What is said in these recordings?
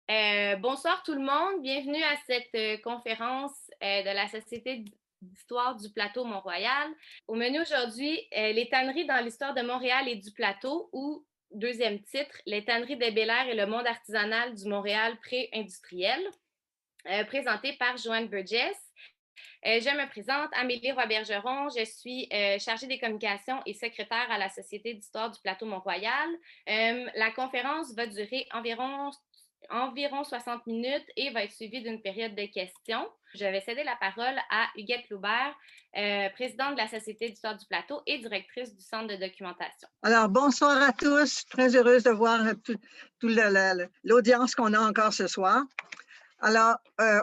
Bonsoir tout le monde, bienvenue à cette conférence de la Société d'histoire du plateau Mont-Royal. Au menu aujourd'hui, les tanneries dans l'histoire de Montréal et du plateau ou, deuxième titre, les tanneries des Bel-Air et le monde artisanal du Montréal pré-industriel, présenté par Joanne Burgess. Je me présente, Amélie Roy-Bergeron. Je suis chargée des communications et secrétaire à la Société d'histoire du plateau Mont-Royal. La conférence va durer environ 60 minutes et va être suivie d'une période de questions. Je vais céder la parole à Huguette Loubert, présidente de la Société d'histoire du plateau et directrice du Centre de documentation. Alors, bonsoir à tous. Très heureuse de voir l'audience qu'on a encore ce soir. Alors,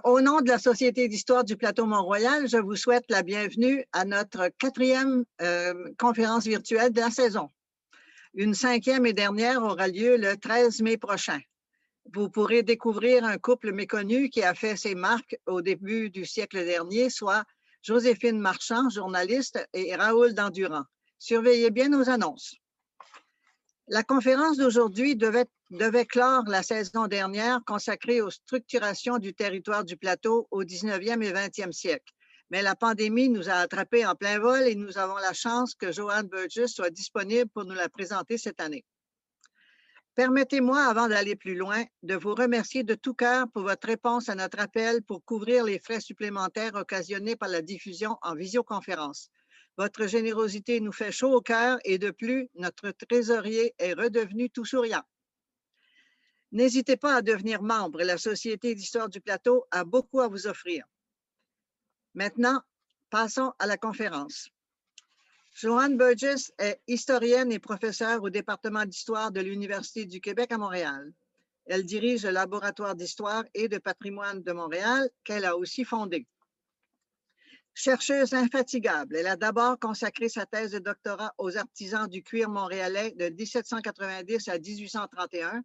au nom de la Société d'histoire du plateau Mont-Royal, je vous souhaite la bienvenue à notre 4e conférence virtuelle de la saison. Une 5e et dernière aura lieu le 13 mai prochain. Vous pourrez découvrir un couple méconnu qui a fait ses marques au début du siècle dernier, soit Joséphine Marchand, journaliste, et Raoul Dandurand. Surveillez bien nos annonces. La conférence d'aujourd'hui devait clore la saison dernière consacrée aux structurations du territoire du plateau au 19e et 20e siècle. Mais la pandémie nous a attrapés en plein vol et nous avons la chance que Joanne Burgess soit disponible pour nous la présenter cette année. Permettez-moi, avant d'aller plus loin, de vous remercier de tout cœur pour votre réponse à notre appel pour couvrir les frais supplémentaires occasionnés par la diffusion en visioconférence. Votre générosité nous fait chaud au cœur et de plus, notre trésorier est redevenu tout souriant. N'hésitez pas à devenir membre. La Société d'histoire du plateau a beaucoup à vous offrir. Maintenant, passons à la conférence. Joanne Burgess est historienne et professeure au département d'histoire de l'Université du Québec à Montréal. Elle dirige le laboratoire d'histoire et de patrimoine de Montréal qu'elle a aussi fondé. Chercheuse infatigable, elle a d'abord consacré sa thèse de doctorat aux artisans du cuir montréalais de 1790 à 1831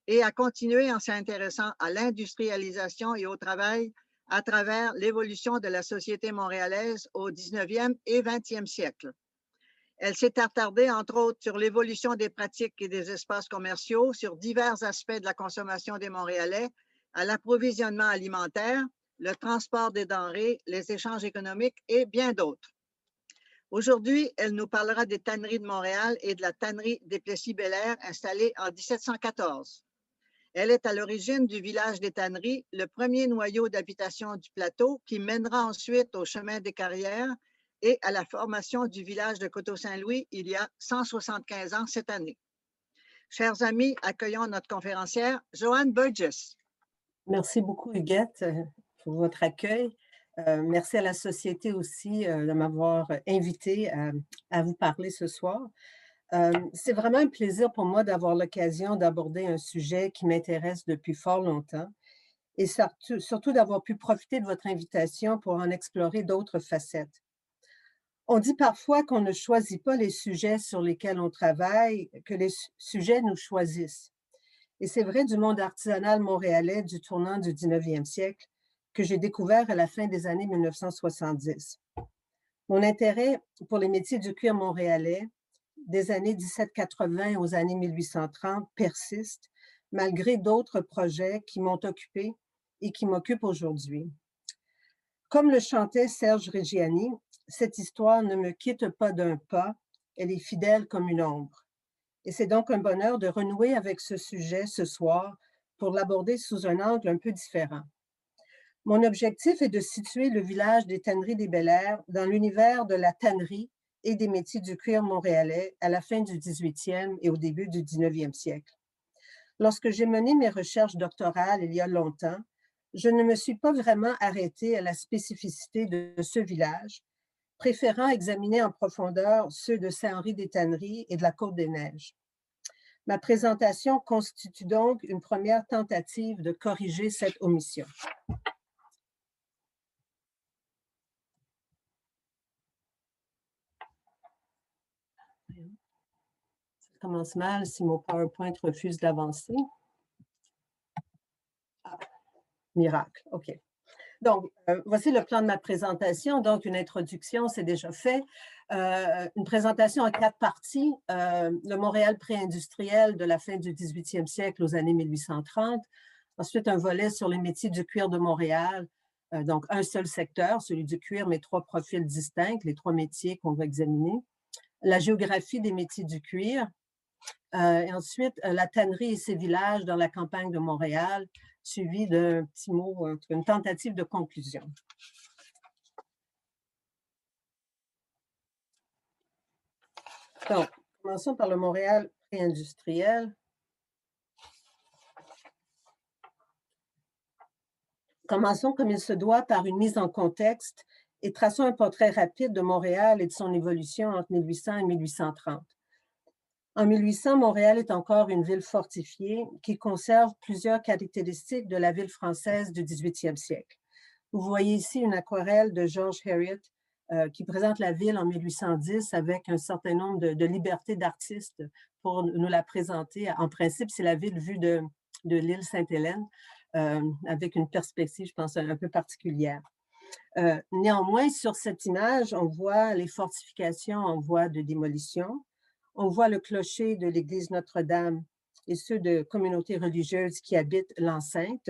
et a continué en s'intéressant à l'industrialisation et au travail à travers l'évolution de la société montréalaise au 19e et 20e siècle. Elle s'est attardée, entre autres, sur l'évolution des pratiques et des espaces commerciaux, sur divers aspects de la consommation des Montréalais, à l'approvisionnement alimentaire, le transport des denrées, les échanges économiques et bien d'autres. Aujourd'hui, elle nous parlera des tanneries de Montréal et de la tannerie des Plessis-Bel-Air installée en 1714. Elle est à l'origine du village des tanneries, le premier noyau d'habitation du plateau qui mènera ensuite au chemin des carrières et à la formation du village de Coteau-Saint-Louis il y a 175 ans cette année. Chers amis, accueillons notre conférencière, Joanne Burgess. Merci beaucoup, Huguette, pour votre accueil. Merci à la Société aussi de m'avoir invitée à vous parler ce soir. C'est vraiment un plaisir pour moi d'avoir l'occasion d'aborder un sujet qui m'intéresse depuis fort longtemps et surtout d'avoir pu profiter de votre invitation pour en explorer d'autres facettes. On dit parfois qu'on ne choisit pas les sujets sur lesquels on travaille, que les sujets nous choisissent. Et c'est vrai du monde artisanal montréalais du tournant du 19e siècle que j'ai découvert à la fin des années 1970. Mon intérêt pour les métiers du cuir montréalais des années 1780 aux années 1830 persiste, malgré d'autres projets qui m'ont occupé et qui m'occupent aujourd'hui. Comme le chantait Serge Reggiani, cette histoire ne me quitte pas d'un pas, elle est fidèle comme une ombre. Et c'est donc un bonheur de renouer avec ce sujet ce soir pour l'aborder sous un angle un peu différent. Mon objectif est de situer le village des tanneries des Bel-Air dans l'univers de la tannerie et des métiers du cuir montréalais à la fin du 18e et au début du 19e siècle. Lorsque j'ai mené mes recherches doctorales il y a longtemps, je ne me suis pas vraiment arrêtée à la spécificité de ce village, préférant examiner en profondeur ceux de Saint-Henri-des-Tanneries et de la Côte-des-Neiges. Ma présentation constitue donc une première tentative de corriger cette omission. Ça commence mal si mon PowerPoint refuse d'avancer. Ah, miracle, OK. Donc, voici le plan de ma présentation. Donc, une introduction, c'est déjà fait. Une présentation en 4 parties. Le Montréal pré-industriel de la fin du 18e siècle aux années 1830. Ensuite, un volet sur les métiers du cuir de Montréal. Donc, un seul secteur, celui du cuir, mais 3 profils distincts, les 3 métiers qu'on va examiner. La géographie des métiers du cuir. Et ensuite, la tannerie et ses villages dans la campagne de Montréal, suivi d'un petit mot, une tentative de conclusion. Donc, commençons par le Montréal pré-industriel. Commençons comme il se doit par une mise en contexte et traçons un portrait rapide de Montréal et de son évolution entre 1800 et 1830. En 1800, Montréal est encore une ville fortifiée qui conserve plusieurs caractéristiques de la ville française du 18e siècle. Vous voyez ici une aquarelle de George Heriot qui présente la ville en 1810 avec un certain nombre de libertés d'artistes pour nous la présenter. En principe, c'est la ville vue de l'île Sainte-Hélène avec une perspective, je pense, un peu particulière. Néanmoins, sur cette image, on voit les fortifications en voie de démolition. On voit le clocher de l'église Notre-Dame et ceux de communautés religieuses qui habitent l'enceinte,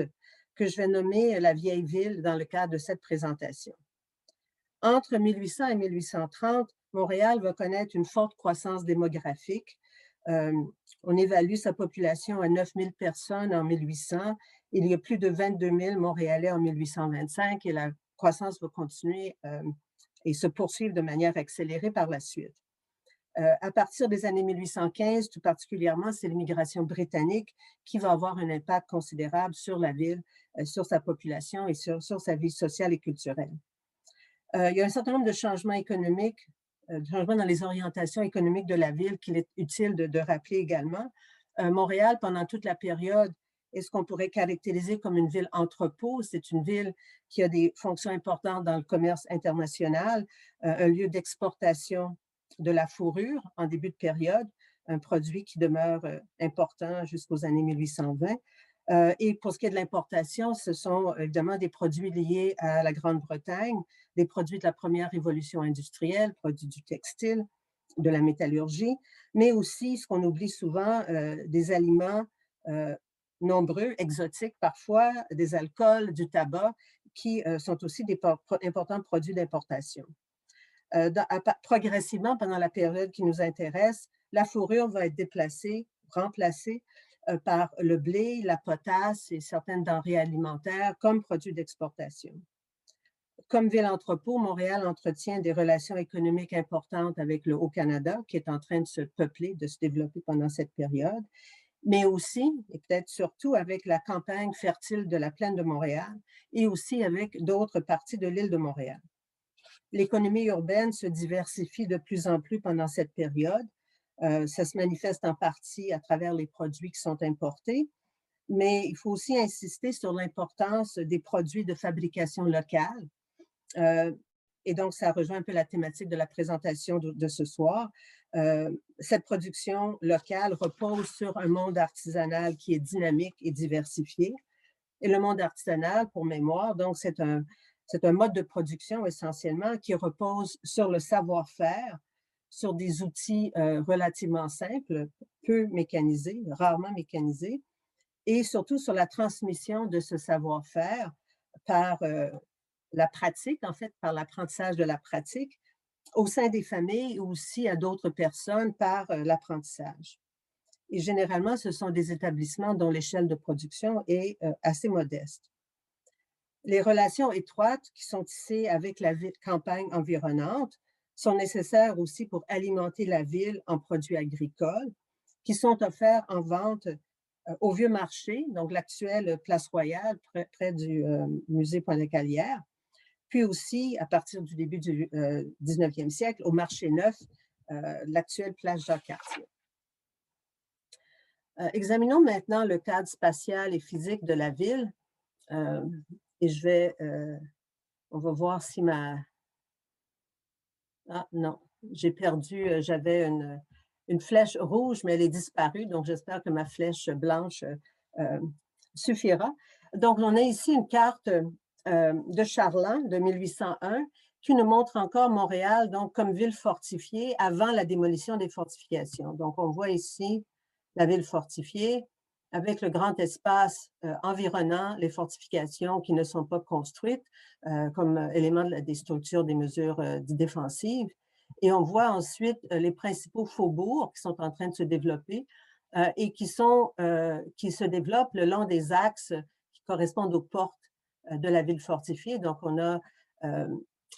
que je vais nommer la vieille ville dans le cadre de cette présentation. Entre 1800 et 1830, Montréal va connaître une forte croissance démographique. On évalue sa population à 9 000 personnes en 1800. Il y a plus de 22 000 Montréalais en 1825 et la croissance va continuer et se poursuivre de manière accélérée par la suite. À partir des années 1815, tout particulièrement, c'est l'immigration britannique qui va avoir un impact considérable sur la ville, sur sa population et sur sa vie sociale et culturelle. Il y a un certain nombre de changements économiques, changements dans les orientations économiques de la ville qu'il est utile de rappeler également. Montréal, pendant toute la période, est ce qu'on pourrait caractériser comme une ville entrepôt. C'est une ville qui a des fonctions importantes dans le commerce international, un lieu d'exportation de la fourrure en début de période, un produit qui demeure important jusqu'aux années 1820. Et pour ce qui est de l'importation, ce sont évidemment des produits liés à la Grande-Bretagne, des produits de la première révolution industrielle, produits du textile, de la métallurgie, mais aussi, ce qu'on oublie souvent, des aliments nombreux, exotiques parfois, des alcools, du tabac, qui sont aussi des importants produits d'importation. Progressivement, pendant la période qui nous intéresse, la fourrure va être déplacée, remplacée par le blé, la potasse et certaines denrées alimentaires comme produits d'exportation. Comme ville-entrepôt, Montréal entretient des relations économiques importantes avec le Haut-Canada, qui est en train de se peupler, de se développer pendant cette période, mais aussi, et peut-être surtout, avec la campagne fertile de la plaine de Montréal et aussi avec d'autres parties de l'île de Montréal. L'économie urbaine se diversifie de plus en plus pendant cette période. Ça se manifeste en partie à travers les produits qui sont importés, mais il faut aussi insister sur l'importance des produits de fabrication locale. Et donc, ça rejoint un peu la thématique de la présentation de ce soir. Cette production locale repose sur un monde artisanal qui est dynamique et diversifié. Et le monde artisanal, pour mémoire, donc c'est un mode de production essentiellement qui repose sur le savoir-faire, sur des outils relativement simples, peu mécanisés, rarement mécanisés, et surtout sur la transmission de ce savoir-faire par la pratique, en fait, par l'apprentissage de la pratique, au sein des familles ou aussi à d'autres personnes par l'apprentissage. Et généralement, ce sont des établissements dont l'échelle de production est assez modeste. Les relations étroites qui sont tissées avec la campagne environnante sont nécessaires aussi pour alimenter la ville en produits agricoles qui sont offerts en vente au Vieux Marché, donc l'actuelle Place Royale, près du musée Pointe-Calière, puis aussi, à partir du début du 19e siècle, au Marché Neuf, l'actuelle Place Jacques-Cartier. Examinons maintenant le cadre spatial et physique de la ville. Et on va voir si Ah non, j'ai perdu, j'avais une flèche rouge, mais elle est disparue, donc j'espère que ma flèche blanche suffira. Donc, on a ici une carte de Charland de 1801 qui nous montre encore Montréal donc, comme ville fortifiée avant la démolition des fortifications. Donc, on voit ici la ville fortifiée avec le grand espace environnant les fortifications qui ne sont pas construites comme élément des structures des mesures défensives. Et on voit ensuite les principaux faubourgs qui sont en train de se développer et qui se développent le long des axes qui correspondent aux portes de la ville fortifiée. Donc, on a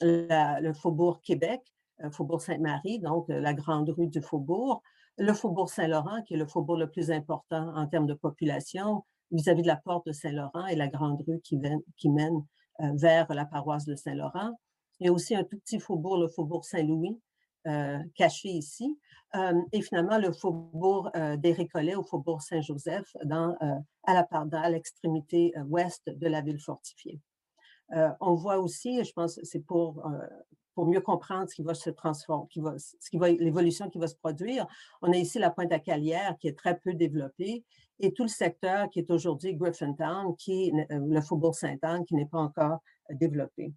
le faubourg Québec, faubourg Sainte-Marie, donc la grande rue du faubourg, le faubourg Saint-Laurent, qui est le faubourg le plus important en termes de population, vis-à-vis de la porte de Saint-Laurent et la grande rue qui mène vers la paroisse de Saint-Laurent. Il y a aussi un tout petit faubourg, le faubourg Saint-Louis, caché ici, et finalement le faubourg des Récollets au faubourg Saint-Joseph à l'extrémité ouest de la ville fortifiée. On voit aussi, je pense, c'est pour mieux comprendre ce qui va se transformer, l'évolution qui va se produire. On a ici la Pointe-à-Calière qui est très peu développée et tout le secteur qui est aujourd'hui Griffintown, qui est le faubourg Sainte-Anne, qui n'est pas encore développé.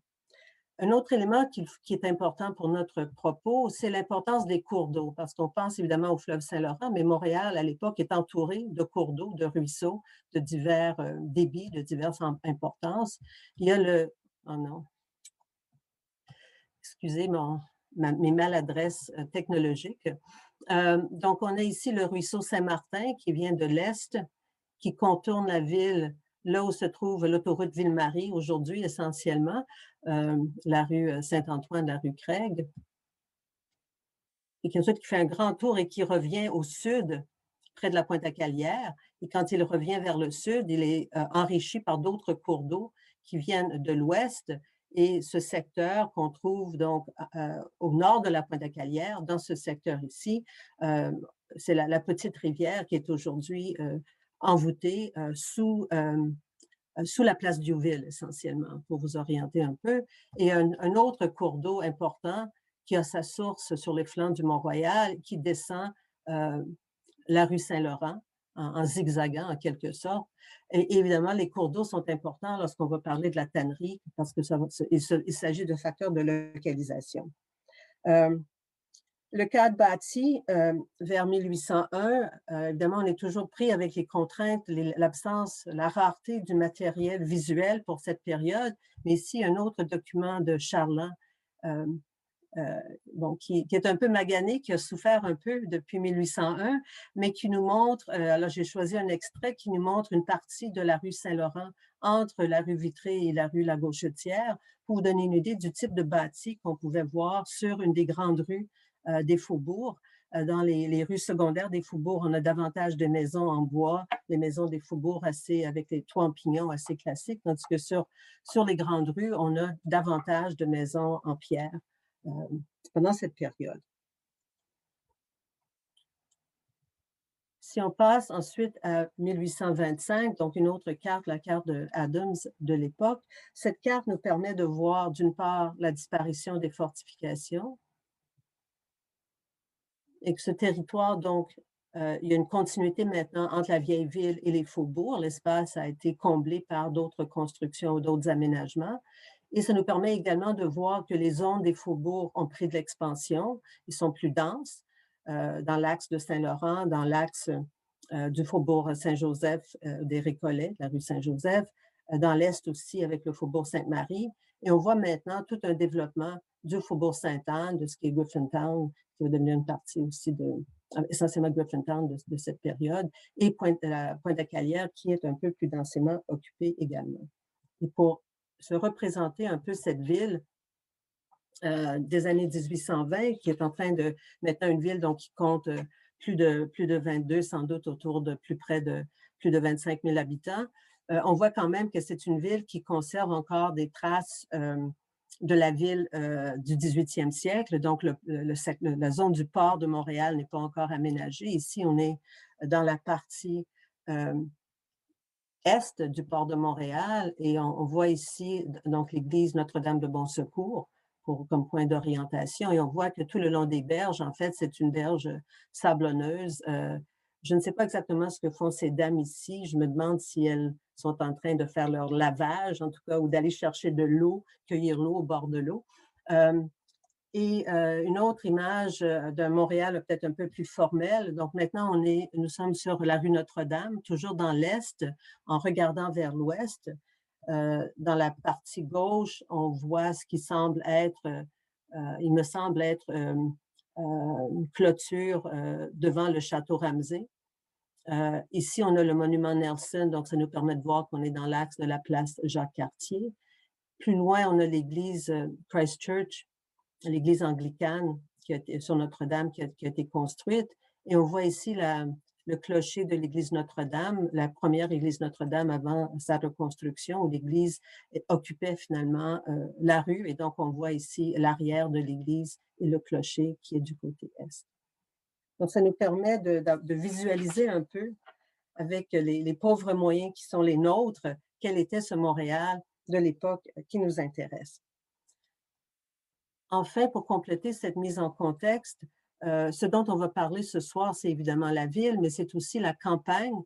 Un autre élément qui est important pour notre propos, c'est l'importance des cours d'eau, parce qu'on pense évidemment au fleuve Saint-Laurent, mais Montréal, à l'époque, est entouré de cours d'eau, de ruisseaux, de divers débits, de diverses importances. Il y a oh non, excusez mes maladresses technologiques. Donc, on a ici le ruisseau Saint-Martin qui vient de l'Est, qui contourne la ville, là où se trouve l'autoroute Ville-Marie aujourd'hui essentiellement, la rue Saint-Antoine, la rue Craig, et qui ensuite fait un grand tour et qui revient au sud, près de la Pointe-à-Calière. Et quand il revient vers le sud, il est enrichi par d'autres cours d'eau qui viennent de l'ouest. Et ce secteur qu'on trouve donc au nord de la Pointe-à-Calière, dans ce secteur ici, c'est la petite rivière qui est aujourd'hui envoûtée sous la place Diouville, essentiellement, pour vous orienter un peu. Et un autre cours d'eau important qui a sa source sur les flancs du Mont-Royal, qui descend la rue Saint-Laurent en zigzagant, en quelque sorte. Et évidemment, les cours d'eau sont importants lorsqu'on va parler de la tannerie, parce que il s'agit de facteurs de localisation. Le cadre bâti vers 1801, évidemment, on est toujours pris avec les contraintes, l'absence, la rareté du matériel visuel pour cette période, mais ici, un autre document de Charland, qui est un peu magané, qui a souffert un peu depuis 1801, mais qui nous montre, alors j'ai choisi un extrait qui nous montre une partie de la rue Saint-Laurent entre la rue Vitré et la rue La Gauchetière, pour vous donner une idée du type de bâti qu'on pouvait voir sur une des grandes rues des faubourgs. Dans les rues secondaires des faubourgs, on a davantage de maisons en bois, les maisons des faubourgs avec les toits en pignon assez classiques, tandis que sur les grandes rues, on a davantage de maisons en pierre pendant cette période. Si on passe ensuite à 1825, donc une autre carte, la carte de Adams de l'époque, cette carte nous permet de voir d'une part la disparition des fortifications, et que ce territoire, donc, il y a une continuité maintenant entre la vieille ville et les faubourgs. L'espace a été comblé par d'autres constructions ou d'autres aménagements. Et ça nous permet également de voir que les zones des faubourgs ont pris de l'expansion. Ils sont plus denses dans l'axe de Saint-Laurent, dans l'axe du faubourg Saint-Joseph, des Récollets, la rue Saint-Joseph, dans l'est aussi avec le faubourg Sainte-Marie. Et on voit maintenant tout un développement du faubourg Sainte-Anne, de ce qui est Griffintown, qui va devenir une partie aussi essentiellement Griffintown de cette période, et la Pointe-à-Calière, qui est un peu plus densément occupée également. Et pour se représenter un peu cette ville des années 1820, qui est en train de maintenant une ville donc, qui compte plus de 22, sans doute autour de plus de 25 000 habitants. On voit quand même que c'est une ville qui conserve encore des traces de la ville du 18e siècle. Donc, la zone du port de Montréal n'est pas encore aménagée. Ici, on est dans la partie est du port de Montréal et on voit ici donc l'église Notre-Dame de Bon Secours comme point d'orientation et on voit que tout le long des berges, en fait, c'est une berge sablonneuse. Je ne sais pas exactement ce que font ces dames ici. Je me demande si elles sont en train de faire leur lavage, en tout cas, ou d'aller chercher de l'eau, cueillir l'eau au bord de l'eau. Et une autre image de Montréal peut-être un peu plus formelle. Donc maintenant, nous sommes sur la rue Notre-Dame, toujours dans l'Est, en regardant vers l'Ouest. Dans la partie gauche, on voit ce qui semble être, il me semble être une clôture devant le château Ramsay. Ici, on a le monument Nelson, donc ça nous permet de voir qu'on est dans l'axe de la place Jacques-Cartier. Plus loin, on a l'église Christ Church, l'église anglicane sur Notre-Dame qui a été construite. Et on voit ici le clocher de l'église Notre-Dame, la première église Notre-Dame avant sa reconstruction, où l'église occupait finalement la rue. Et donc, on voit ici l'arrière de l'église et le clocher qui est du côté est. Donc, ça nous permet de visualiser un peu, avec les pauvres moyens qui sont les nôtres, quel était ce Montréal de l'époque qui nous intéresse. Enfin, pour compléter cette mise en contexte, ce dont on va parler ce soir, c'est évidemment la ville, mais c'est aussi la campagne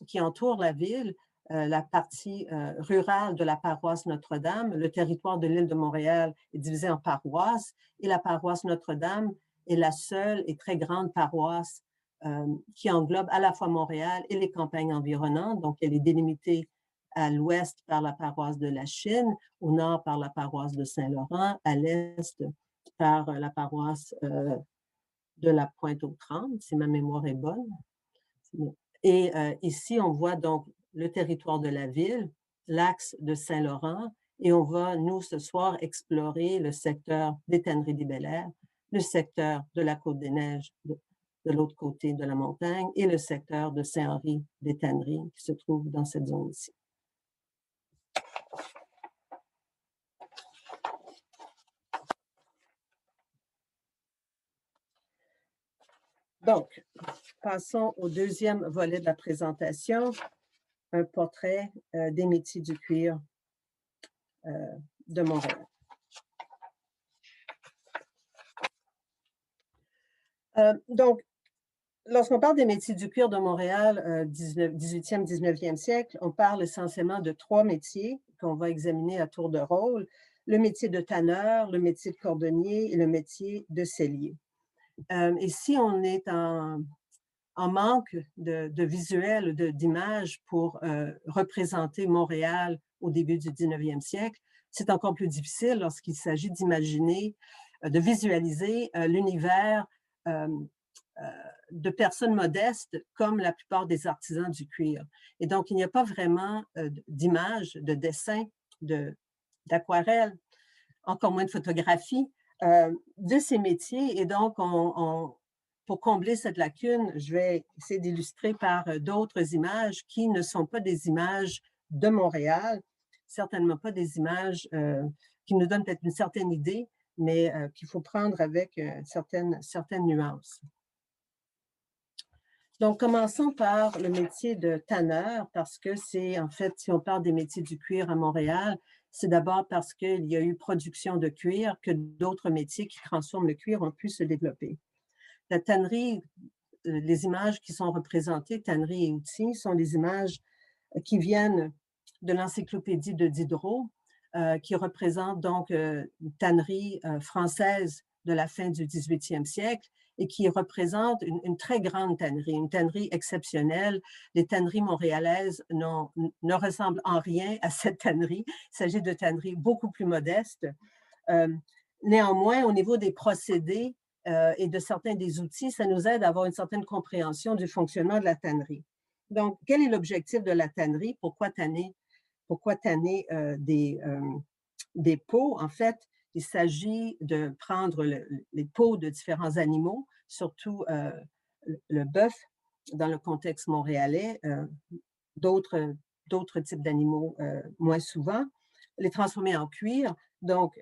qui entoure la ville, la partie rurale de la paroisse Notre-Dame. Le territoire de l'île de Montréal est divisé en paroisses et la paroisse Notre-Dame est la seule et très grande paroisse qui englobe à la fois Montréal et les campagnes environnantes. Donc, elle est délimitée à l'ouest par la paroisse de la Chine, au nord par la paroisse de Saint-Laurent, à l'est par la paroisse de la Pointe-aux-Trembles, si ma mémoire est bonne. Et ici, on voit donc le territoire de la ville, l'axe de Saint-Laurent, et on va, nous, ce soir, explorer le secteur des Tanneries des Bel-Air, le secteur de la Côte-des-Neiges de l'autre côté de la montagne et le secteur de Saint-Henri des Tanneries qui se trouve dans cette zone ici. Donc, passons au deuxième volet de la présentation, un portrait des métiers du cuir de Montréal. Donc, lorsqu'on parle des métiers du cuir de Montréal, 18e, 19e siècle, on parle essentiellement de 3 métiers qu'on va examiner à tour de rôle, le métier de tanneur, le métier de cordonnier et le métier de sellier. Et si on est en manque de visuels, d'images pour représenter Montréal au début du 19e siècle, c'est encore plus difficile lorsqu'il s'agit d'imaginer, de visualiser l'univers de personnes modestes comme la plupart des artisans du cuir. Et donc, il n'y a pas vraiment d'images, de dessins, d'aquarelles, encore moins de photographies de ces métiers. Et donc, pour combler cette lacune, je vais essayer d'illustrer par d'autres images qui ne sont pas des images de Montréal, certainement pas des images qui nous donnent peut-être une certaine idée, mais qu'il faut prendre avec certaines nuances. Donc, commençons par le métier de tanneur, parce que c'est, en fait, si on parle des métiers du cuir à Montréal, c'est d'abord parce qu'il y a eu production de cuir que d'autres métiers qui transforment le cuir ont pu se développer. La tannerie, les images qui sont représentées, tannerie et outils, sont des images qui viennent de l'encyclopédie de Diderot, qui représente donc une tannerie française de la fin du 18e siècle et qui représente une très grande tannerie, une tannerie exceptionnelle. Les tanneries montréalaises ne ressemblent en rien à cette tannerie. Il s'agit de tanneries beaucoup plus modestes. Néanmoins, au niveau des procédés et de certains des outils, ça nous aide à avoir une certaine compréhension du fonctionnement de la tannerie. Donc, quel est l'objectif de la tannerie? Pourquoi tanner des peaux? En fait, il s'agit de prendre les peaux de différents animaux, surtout le bœuf dans le contexte montréalais, d'autres types d'animaux moins souvent, les transformer en cuir. Donc,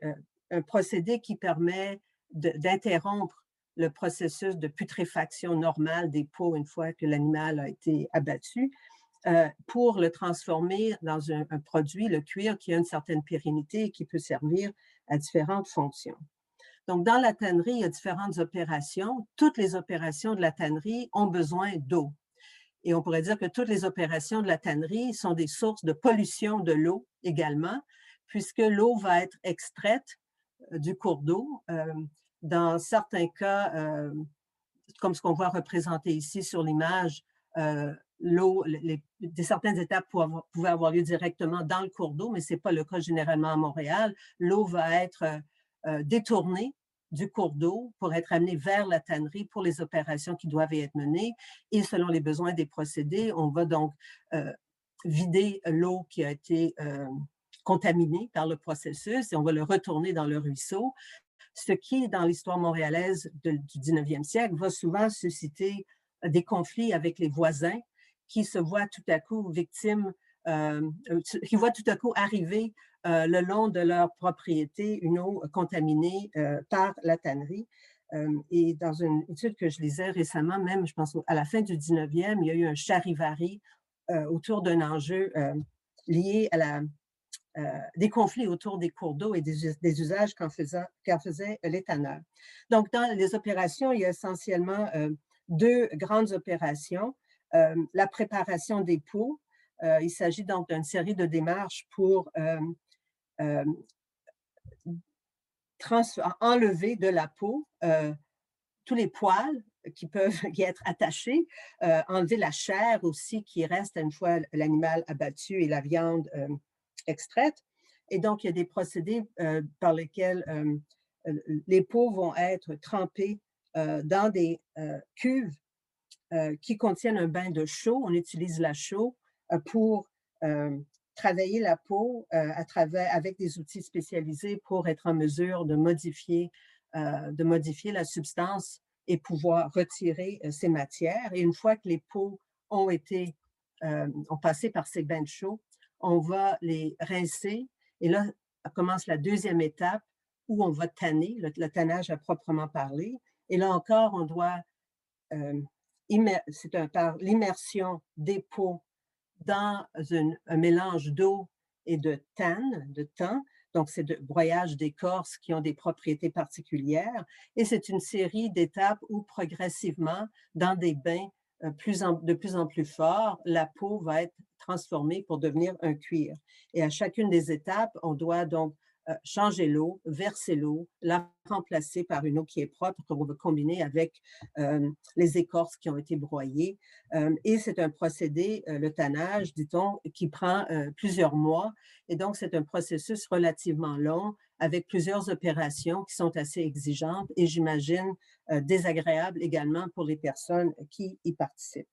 un procédé qui permet d'interrompre le processus de putréfaction normale des peaux une fois que l'animal a été abattu, pour le transformer dans un produit, le cuir, qui a une certaine pérennité et qui peut servir à différentes fonctions. Donc, dans la tannerie, il y a différentes opérations. Toutes les opérations de la tannerie ont besoin d'eau. Et on pourrait dire que toutes les opérations de la tannerie sont des sources de pollution de l'eau également, puisque l'eau va être extraite du cours d'eau. Dans certains cas, comme ce qu'on voit représenté ici sur l'image, l'eau, certaines étapes pouvaient avoir lieu directement dans le cours d'eau, mais ce n'est pas le cas généralement à Montréal. L'eau va être détournée du cours d'eau pour être amenée vers la tannerie pour les opérations qui doivent y être menées. Et selon les besoins des procédés, on va donc vider l'eau qui a été contaminée par le processus et on va le retourner dans le ruisseau. Ce qui, dans l'histoire montréalaise du 19e siècle, va souvent susciter des conflits avec les voisins qui se voient tout à coup victimes, qui voient tout à coup arriver le long de leur propriété une eau contaminée par la tannerie. Et dans une étude que je lisais récemment, même, je pense à la fin du 19e, il y a eu un charivari autour d'un enjeu lié à des conflits autour des cours d'eau et des usages qu'en faisaient les tanneurs. Donc, dans les opérations, il y a essentiellement deux grandes opérations. La préparation des pots. Il s'agit donc d'une série de démarches pour enlever de la peau tous les poils qui peuvent y être attachés, enlever la chair aussi qui reste une fois l'animal abattu et la viande extraite. Et donc, il y a des procédés par lesquels les peaux vont être trempées dans des cuves qui contiennent un bain de chaux. On utilise la chaux pour travailler la peau avec des outils spécialisés pour être en mesure de modifier la substance et pouvoir retirer ces matières. Et une fois que les peaux ont passé par ces bains de chaux, on va les rincer. Et là, commence la deuxième étape où on va tanner, le tannage à proprement parler. Et là encore, on doit, c'est par l'immersion des peaux dans un mélange d'eau et de thym. Donc, c'est de broyage d'écorce qui ont des propriétés particulières. Et c'est une série d'étapes où progressivement, dans des bains de plus en plus forts, la peau va être transformée pour devenir un cuir. Et à chacune des étapes, on doit donc changer l'eau, verser l'eau, la remplacer par une eau qui est propre qu'on va combiner avec les écorces qui ont été broyées. Et c'est un procédé, le tannage, dit-on, qui prend plusieurs mois. Et donc, c'est un processus relativement long avec plusieurs opérations qui sont assez exigeantes et j'imagine désagréables également pour les personnes qui y participent.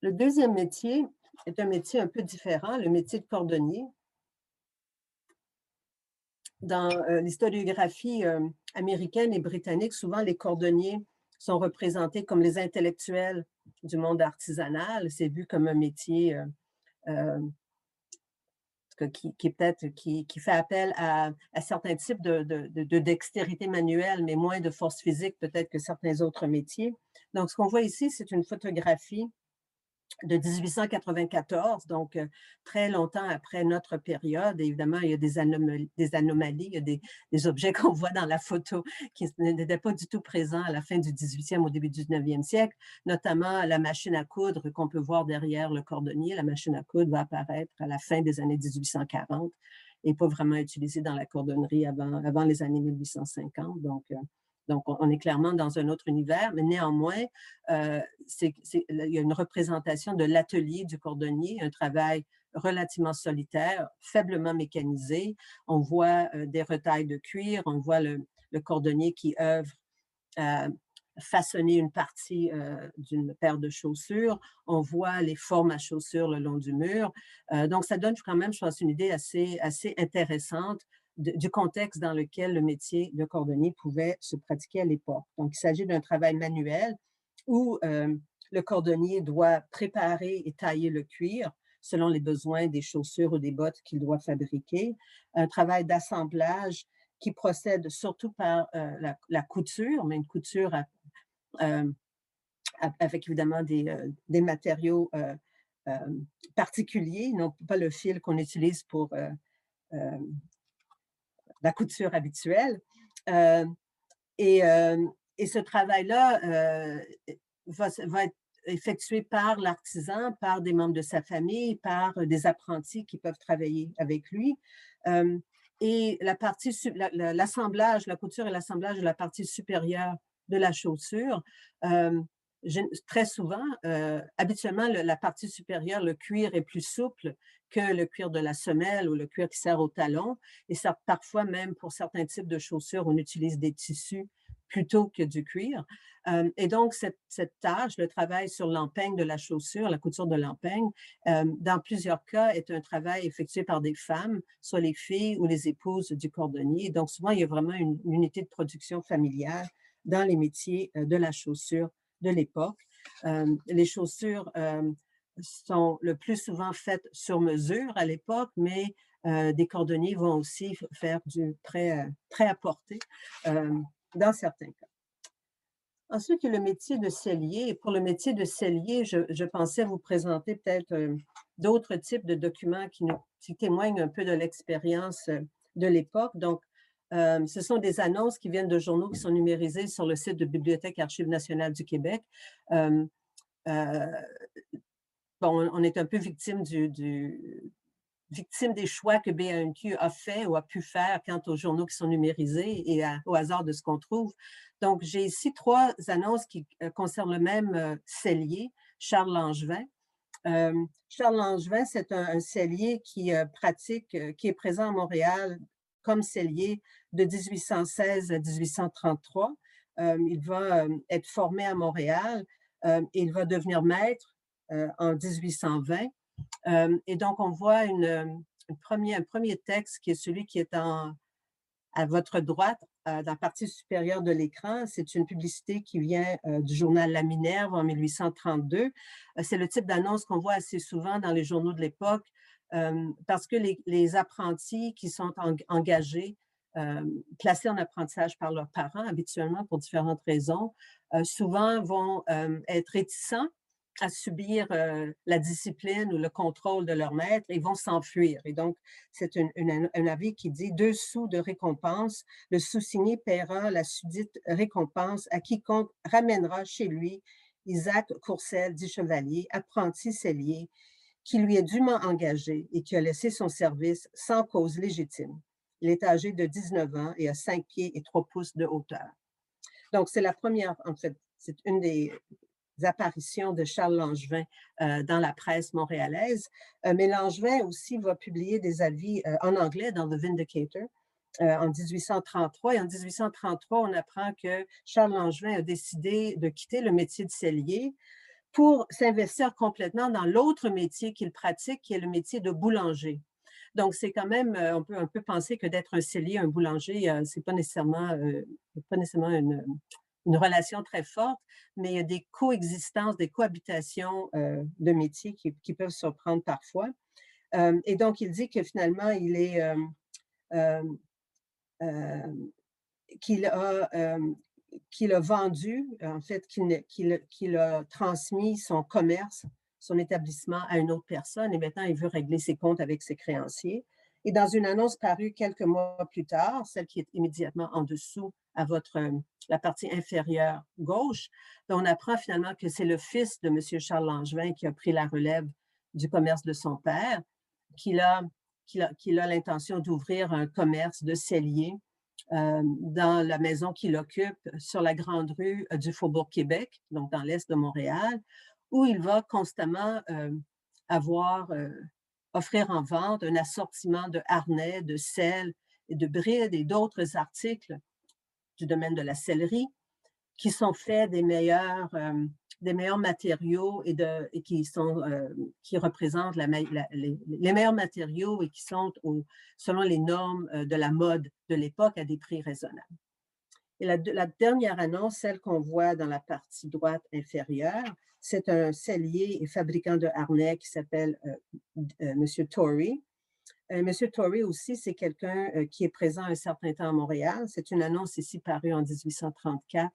Le deuxième métier est un métier un peu différent, le métier de cordonnier. Dans l'historiographie américaine et britannique, souvent les cordonniers sont représentés comme les intellectuels du monde artisanal. C'est vu comme un métier qui fait appel à certains types de dextérité manuelle, mais moins de force physique peut-être que certains autres métiers. Donc, ce qu'on voit ici, c'est une photographie de 1894, donc très longtemps après notre période. Et évidemment, il y a des anomalies, il y a des objets qu'on voit dans la photo qui n'étaient pas du tout présents à la fin du 18e, au début du 19e siècle, notamment la machine à coudre qu'on peut voir derrière le cordonnier. La machine à coudre va apparaître à la fin des années 1840 et pas vraiment utilisée dans la cordonnerie avant les années 1850. Donc, on est clairement dans un autre univers, mais néanmoins, il y a une représentation de l'atelier du cordonnier, un travail relativement solitaire, faiblement mécanisé. On voit des retailles de cuir, on voit le cordonnier qui œuvre à façonner une partie d'une paire de chaussures. On voit les formes à chaussures le long du mur. Donc, ça donne quand même, je pense, une idée assez intéressante du contexte dans lequel le métier de cordonnier pouvait se pratiquer à l'époque. Donc, il s'agit d'un travail manuel où le cordonnier doit préparer et tailler le cuir selon les besoins des chaussures ou des bottes qu'il doit fabriquer. Un travail d'assemblage qui procède surtout par la couture, mais une couture avec évidemment des matériaux particuliers, non pas le fil qu'on utilise pour la couture habituelle. Et ce travail-là va être effectué par l'artisan, par des membres de sa famille, par des apprentis qui peuvent travailler avec lui. Et l'assemblage, la couture et l'assemblage de la partie supérieure de la chaussure, très souvent, habituellement, la partie supérieure, le cuir est plus souple que le cuir de la semelle ou le cuir qui sert au talon. Et ça, parfois, même pour certains types de chaussures, on utilise des tissus plutôt que du cuir. Et donc, cette tâche, le travail sur l'empeigne de la chaussure, la couture de l'empeigne, dans plusieurs cas, est un travail effectué par des femmes, soit les filles ou les épouses du cordonnier. Donc, souvent, il y a vraiment une unité de production familiale dans les métiers de la chaussure de l'époque. Les chaussures sont le plus souvent faites sur mesure à l'époque, mais des cordonniers vont aussi faire du prêt à porter dans certains cas. Ensuite, il y a le métier de sellier. Et pour le métier de sellier, je pensais vous présenter peut-être d'autres types de documents qui témoignent un peu de l'expérience de l'époque. Donc, ce sont des annonces qui viennent de journaux qui sont numérisés sur le site de Bibliothèque Archives nationales du Québec. Bon, on est un peu victime victime des choix que BANQ a fait ou a pu faire quant aux journaux qui sont numérisés et au hasard de ce qu'on trouve. Donc, j'ai ici 3 annonces qui concernent le même sellier, Charles Langevin. Charles Langevin, c'est un sellier qui est présent à Montréal comme sellier de 1816 à 1833. Il va être formé à Montréal et il va devenir maître en 1820. Et donc, on voit un premier texte qui est celui qui est à votre droite, dans la partie supérieure de l'écran. C'est une publicité qui vient du journal La Minerve en 1832. C'est le type d'annonce qu'on voit assez souvent dans les journaux de l'époque parce que les apprentis qui sont engagés, placés en apprentissage par leurs parents, habituellement pour différentes raisons, souvent vont être réticents à subir la discipline ou le contrôle de leur maître et vont s'enfuir. Et donc, c'est un avis qui dit « 2 sous de récompense, le sous-signé paiera la sudite récompense à quiconque ramènera chez lui Isaac Courcelle, dit chevalier, apprenti sellier, qui lui est dûment engagé et qui a laissé son service sans cause légitime. Il est âgé de 19 ans et a 5 pieds et 3 pouces de hauteur. » Donc, c'est la première, en fait, c'est une des apparitions de Charles Langevin dans la presse montréalaise. Mais Langevin aussi va publier des avis en anglais dans The Vindicator en 1833. Et en 1833, on apprend que Charles Langevin a décidé de quitter le métier de sellier pour s'investir complètement dans l'autre métier qu'il pratique, qui est le métier de boulanger. Donc, c'est quand même, on peut penser que d'être un sellier, un boulanger, c'est pas nécessairement une relation très forte, mais il y a des coexistences, des cohabitations de métiers qui peuvent surprendre parfois. Et donc, il dit que finalement, qu'il a vendu, en fait, qu'il a transmis son commerce, son établissement à une autre personne et maintenant, il veut régler ses comptes avec ses créanciers. Et dans une annonce parue quelques mois plus tard, celle qui est immédiatement en dessous à la partie inférieure gauche, on apprend finalement que c'est le fils de M. Charles Langevin qui a pris la relève du commerce de son père, qu'il a l'intention d'ouvrir un commerce de sellier dans la maison qu'il occupe sur la grande rue du Faubourg Québec, donc dans l'est de Montréal, où il va constamment offrir en vente un assortiment de harnais, de selles et de brides et d'autres articles du domaine de la sellerie qui sont faits des meilleurs matériaux et qui représentent les meilleurs matériaux et qui sont selon les normes de la mode de l'époque à des prix raisonnables. Et la dernière annonce, celle qu'on voit dans la partie droite inférieure, c'est un sellier et fabricant de harnais qui s'appelle M. Torrey. M. Torrey aussi, c'est quelqu'un qui est présent un certain temps à Montréal. C'est une annonce ici parue en 1834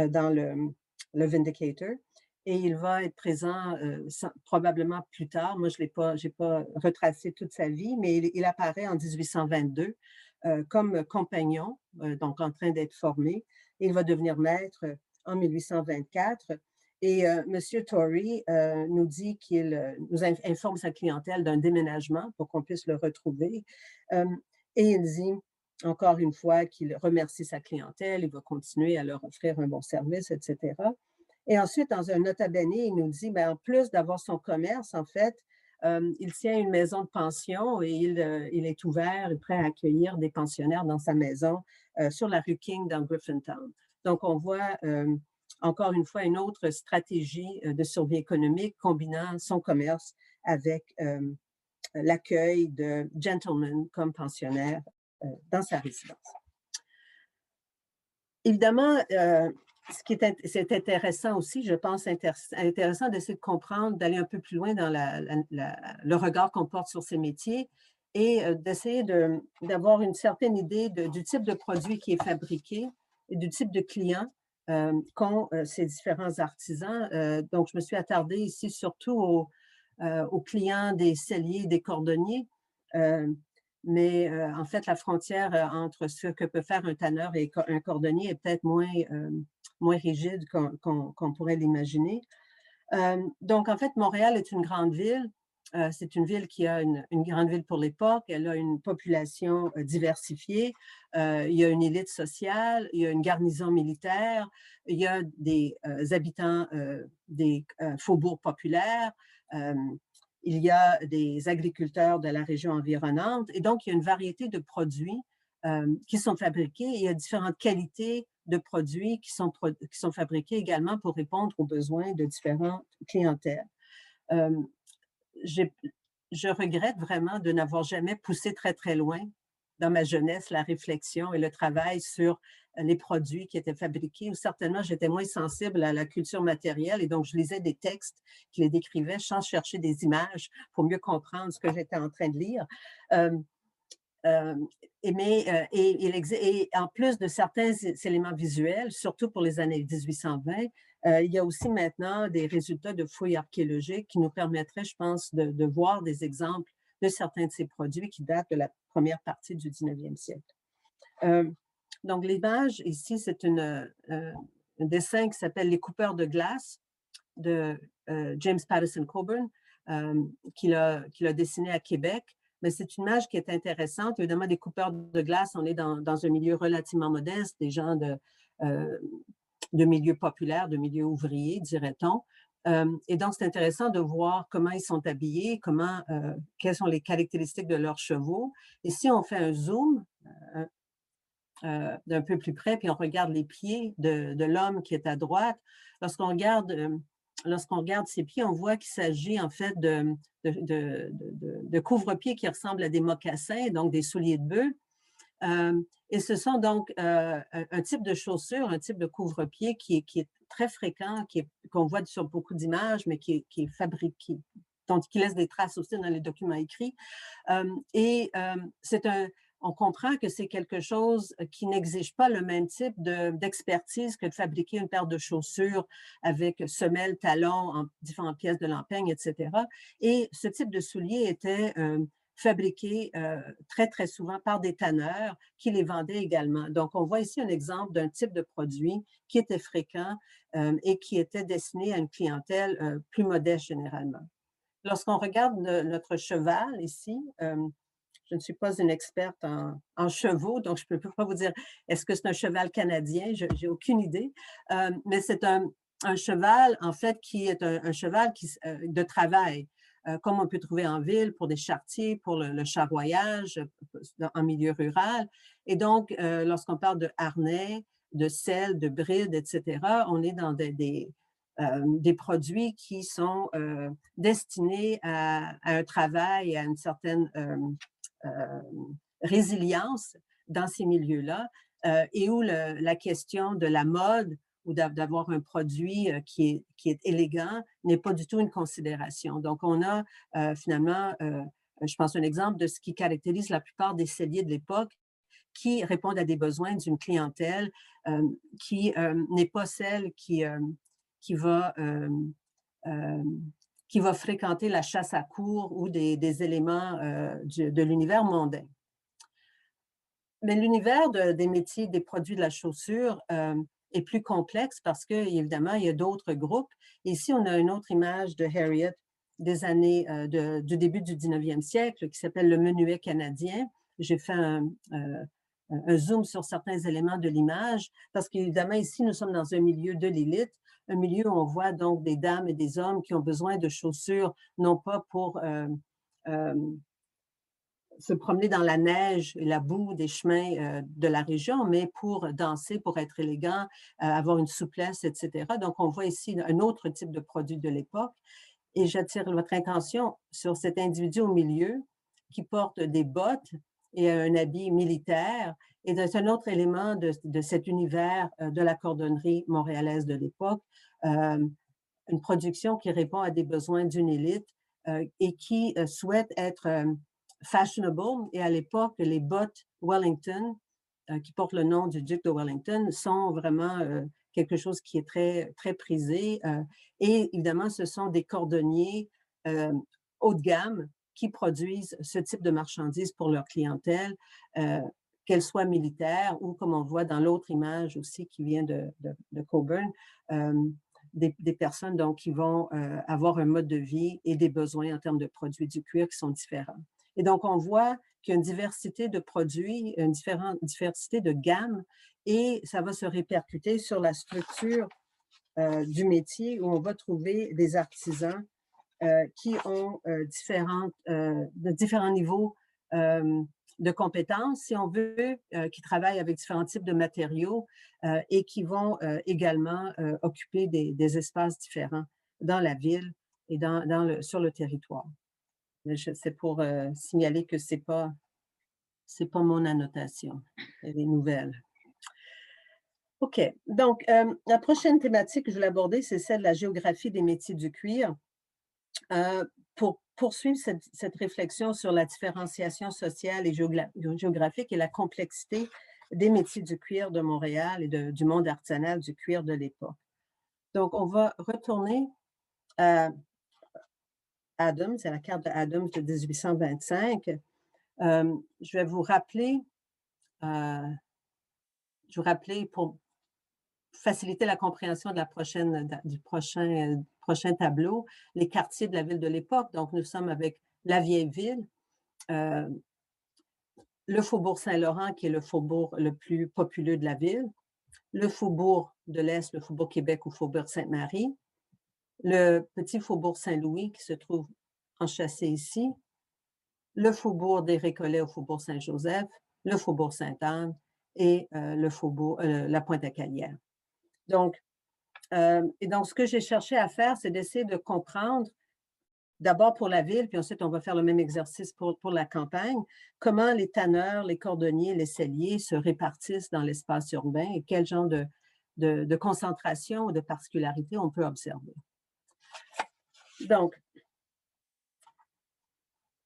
dans le Vindicator. Et il va être présent probablement plus tard. Moi, je n'ai pas retracé toute sa vie, mais il apparaît en 1822 comme compagnon, donc en train d'être formé. Il va devenir maître en 1824. Et M. Torrey nous dit qu'il nous informe sa clientèle d'un déménagement pour qu'on puisse le retrouver. Et il dit, encore une fois, qu'il remercie sa clientèle, il va continuer à leur offrir un bon service, etc. Et ensuite, dans un nota bene, il nous dit, en plus d'avoir son commerce, en fait, il tient une maison de pension et il est ouvert et prêt à accueillir des pensionnaires dans sa maison sur la rue King dans Griffintown. Donc, on voit encore une fois une autre stratégie de survie économique combinant son commerce avec l'accueil de gentlemen comme pensionnaires dans sa résidence. Évidemment, c'est intéressant aussi, je pense, intéressant d'essayer de comprendre, d'aller un peu plus loin dans le regard qu'on porte sur ces métiers et d'essayer d'avoir une certaine idée du type de produit qui est fabriqué et du type de client qu'ont ces différents artisans. Donc, je me suis attardée ici surtout aux clients des selliers, des cordonniers, mais en fait, la frontière entre ce que peut faire un tanneur et un cordonnier est peut-être moins rigide qu'on pourrait l'imaginer. Donc, en fait, Montréal est une grande ville. C'est une ville qui a une grande ville pour l'époque. Elle a une population diversifiée. Il y a une élite sociale, il y a une garnison militaire, il y a des habitants des faubourgs populaires. Il y a des agriculteurs de la région environnante. Et donc, il y a une variété de produits qui sont fabriqués. Il y a différentes qualités de produits qui sont fabriqués également pour répondre aux besoins de différentes clientèles. Je regrette vraiment de n'avoir jamais poussé très, très loin dans ma jeunesse la réflexion et le travail sur les produits qui étaient fabriqués, ou certainement j'étais moins sensible à la culture matérielle et donc je lisais des textes qui les décrivaient sans chercher des images pour mieux comprendre ce que j'étais en train de lire. Et en plus de certains éléments visuels, surtout pour les années 1820, il y a aussi maintenant des résultats de fouilles archéologiques qui nous permettraient, je pense, de voir des exemples de certains de ces produits qui datent de la première partie du 19e siècle. Donc, l'image ici, c'est un dessin qui s'appelle « Les coupeurs de glace » de James Patterson Coburn, qu'il a dessiné à Québec. Mais c'est une image qui est intéressante. Évidemment, des coupeurs de glace, on est dans un milieu relativement modeste, des gens de milieux populaires, de milieux ouvriers, dirait-on. Et donc, c'est intéressant de voir comment ils sont habillés, quelles sont les caractéristiques de leurs chevaux. Et si on fait un zoom d'un peu plus près, puis on regarde les pieds de l'homme qui est à droite, lorsqu'on regarde ses pieds, on voit qu'il s'agit en fait de couvre-pieds qui ressemblent à des mocassins, donc des souliers de bœuf. Et ce sont donc un type de chaussure, un type de couvre-pied qui est très fréquent, qu'on voit sur beaucoup d'images, mais qui est fabriqué, qui laisse des traces aussi dans les documents écrits. On comprend que c'est quelque chose qui n'exige pas le même type d'expertise que de fabriquer une paire de chaussures avec semelles, talons en différentes pièces de l'empeigne, etc. Et ce type de souliers était fabriqué très, très souvent par des tanneurs qui les vendaient également. Donc, on voit ici un exemple d'un type de produit qui était fréquent et qui était destiné à une clientèle plus modeste généralement. Lorsqu'on regarde notre cheval ici, je ne suis pas une experte en chevaux, donc je ne peux pas vous dire est-ce que c'est un cheval canadien, je n'ai aucune idée, mais c'est un cheval, en fait, qui est un cheval de travail, comme on peut trouver en ville pour des charretiers, pour le charroyage en milieu rural. Et donc, lorsqu'on parle de harnais, de selle, de bride, etc., on est dans des produits qui sont destinés à un travail, à une certaine résilience dans ces milieux-là et où la question de la mode ou d'avoir un produit qui est élégant n'est pas du tout une considération. Donc, on a finalement, je pense, un exemple de ce qui caractérise la plupart des selliers de l'époque qui répondent à des besoins d'une clientèle qui n'est pas celle qui va fréquenter la chasse à courre ou des éléments de l'univers mondain. Mais l'univers des métiers, des produits de la chaussure est plus complexe parce qu'évidemment, il y a d'autres groupes. Ici, on a une autre image de Harriet des années du début du 19e siècle qui s'appelle le Menuet canadien. J'ai fait un zoom sur certains éléments de l'image parce qu'évidemment, ici, nous sommes dans un milieu de l'élite, un milieu où on voit donc des dames et des hommes qui ont besoin de chaussures, non pas pour se promener dans la neige et la boue des chemins de la région, mais pour danser, pour être élégant, avoir une souplesse, etc. Donc, on voit ici un autre type de produit de l'époque. Et j'attire votre attention sur cet individu au milieu qui porte des bottes et un habit militaire. Et c'est un autre élément de cet univers de la cordonnerie montréalaise de l'époque, une production qui répond à des besoins d'une élite et qui souhaite être fashionable. Et à l'époque, les bottes Wellington, qui portent le nom du duc de Wellington, sont vraiment quelque chose qui est très, très prisé. Et évidemment, ce sont des cordonniers haut de gamme qui produisent ce type de marchandises pour leur clientèle, qu'elle soit militaire ou, comme on voit dans l'autre image aussi qui vient de Cockburn, des personnes donc, qui vont avoir un mode de vie et des besoins en termes de produits du cuir qui sont différents. Et donc, on voit qu'il y a une diversité de produits, une diversité de gammes, et ça va se répercuter sur la structure du métier où on va trouver des artisans qui ont différents niveaux de compétences, si on veut, qui travaillent avec différents types de matériaux et qui vont également occuper des espaces différents dans la ville et sur le territoire. C'est pour signaler que c'est pas mon annotation, elle est nouvelle. OK. Donc, la prochaine thématique que je voulais aborder, c'est celle de la géographie des métiers du cuir. Pour poursuivre cette réflexion sur la différenciation sociale et géographique et la complexité des métiers du cuir de Montréal et du monde artisanal du cuir de l'époque. Donc, on va retourner à Adams, c'est la carte de Adams de 1825. Je vais vous rappeler pour faciliter la compréhension du prochain tableau, les quartiers de la ville de l'époque. Donc, nous sommes avec la vieille ville, le faubourg Saint-Laurent, qui est le faubourg le plus populeux de la ville, le faubourg de l'Est, le faubourg Québec ou faubourg Sainte-Marie, le petit faubourg Saint-Louis qui se trouve enchâssé ici, le faubourg des Récollets au faubourg Saint-Joseph, le faubourg Sainte-Anne et la Pointe-à-Calière. Donc, ce que j'ai cherché à faire, c'est d'essayer de comprendre, d'abord pour la ville, puis ensuite on va faire le même exercice pour la campagne, comment les tanneurs, les cordonniers, les selliers se répartissent dans l'espace urbain et quel genre de concentration ou de particularité on peut observer.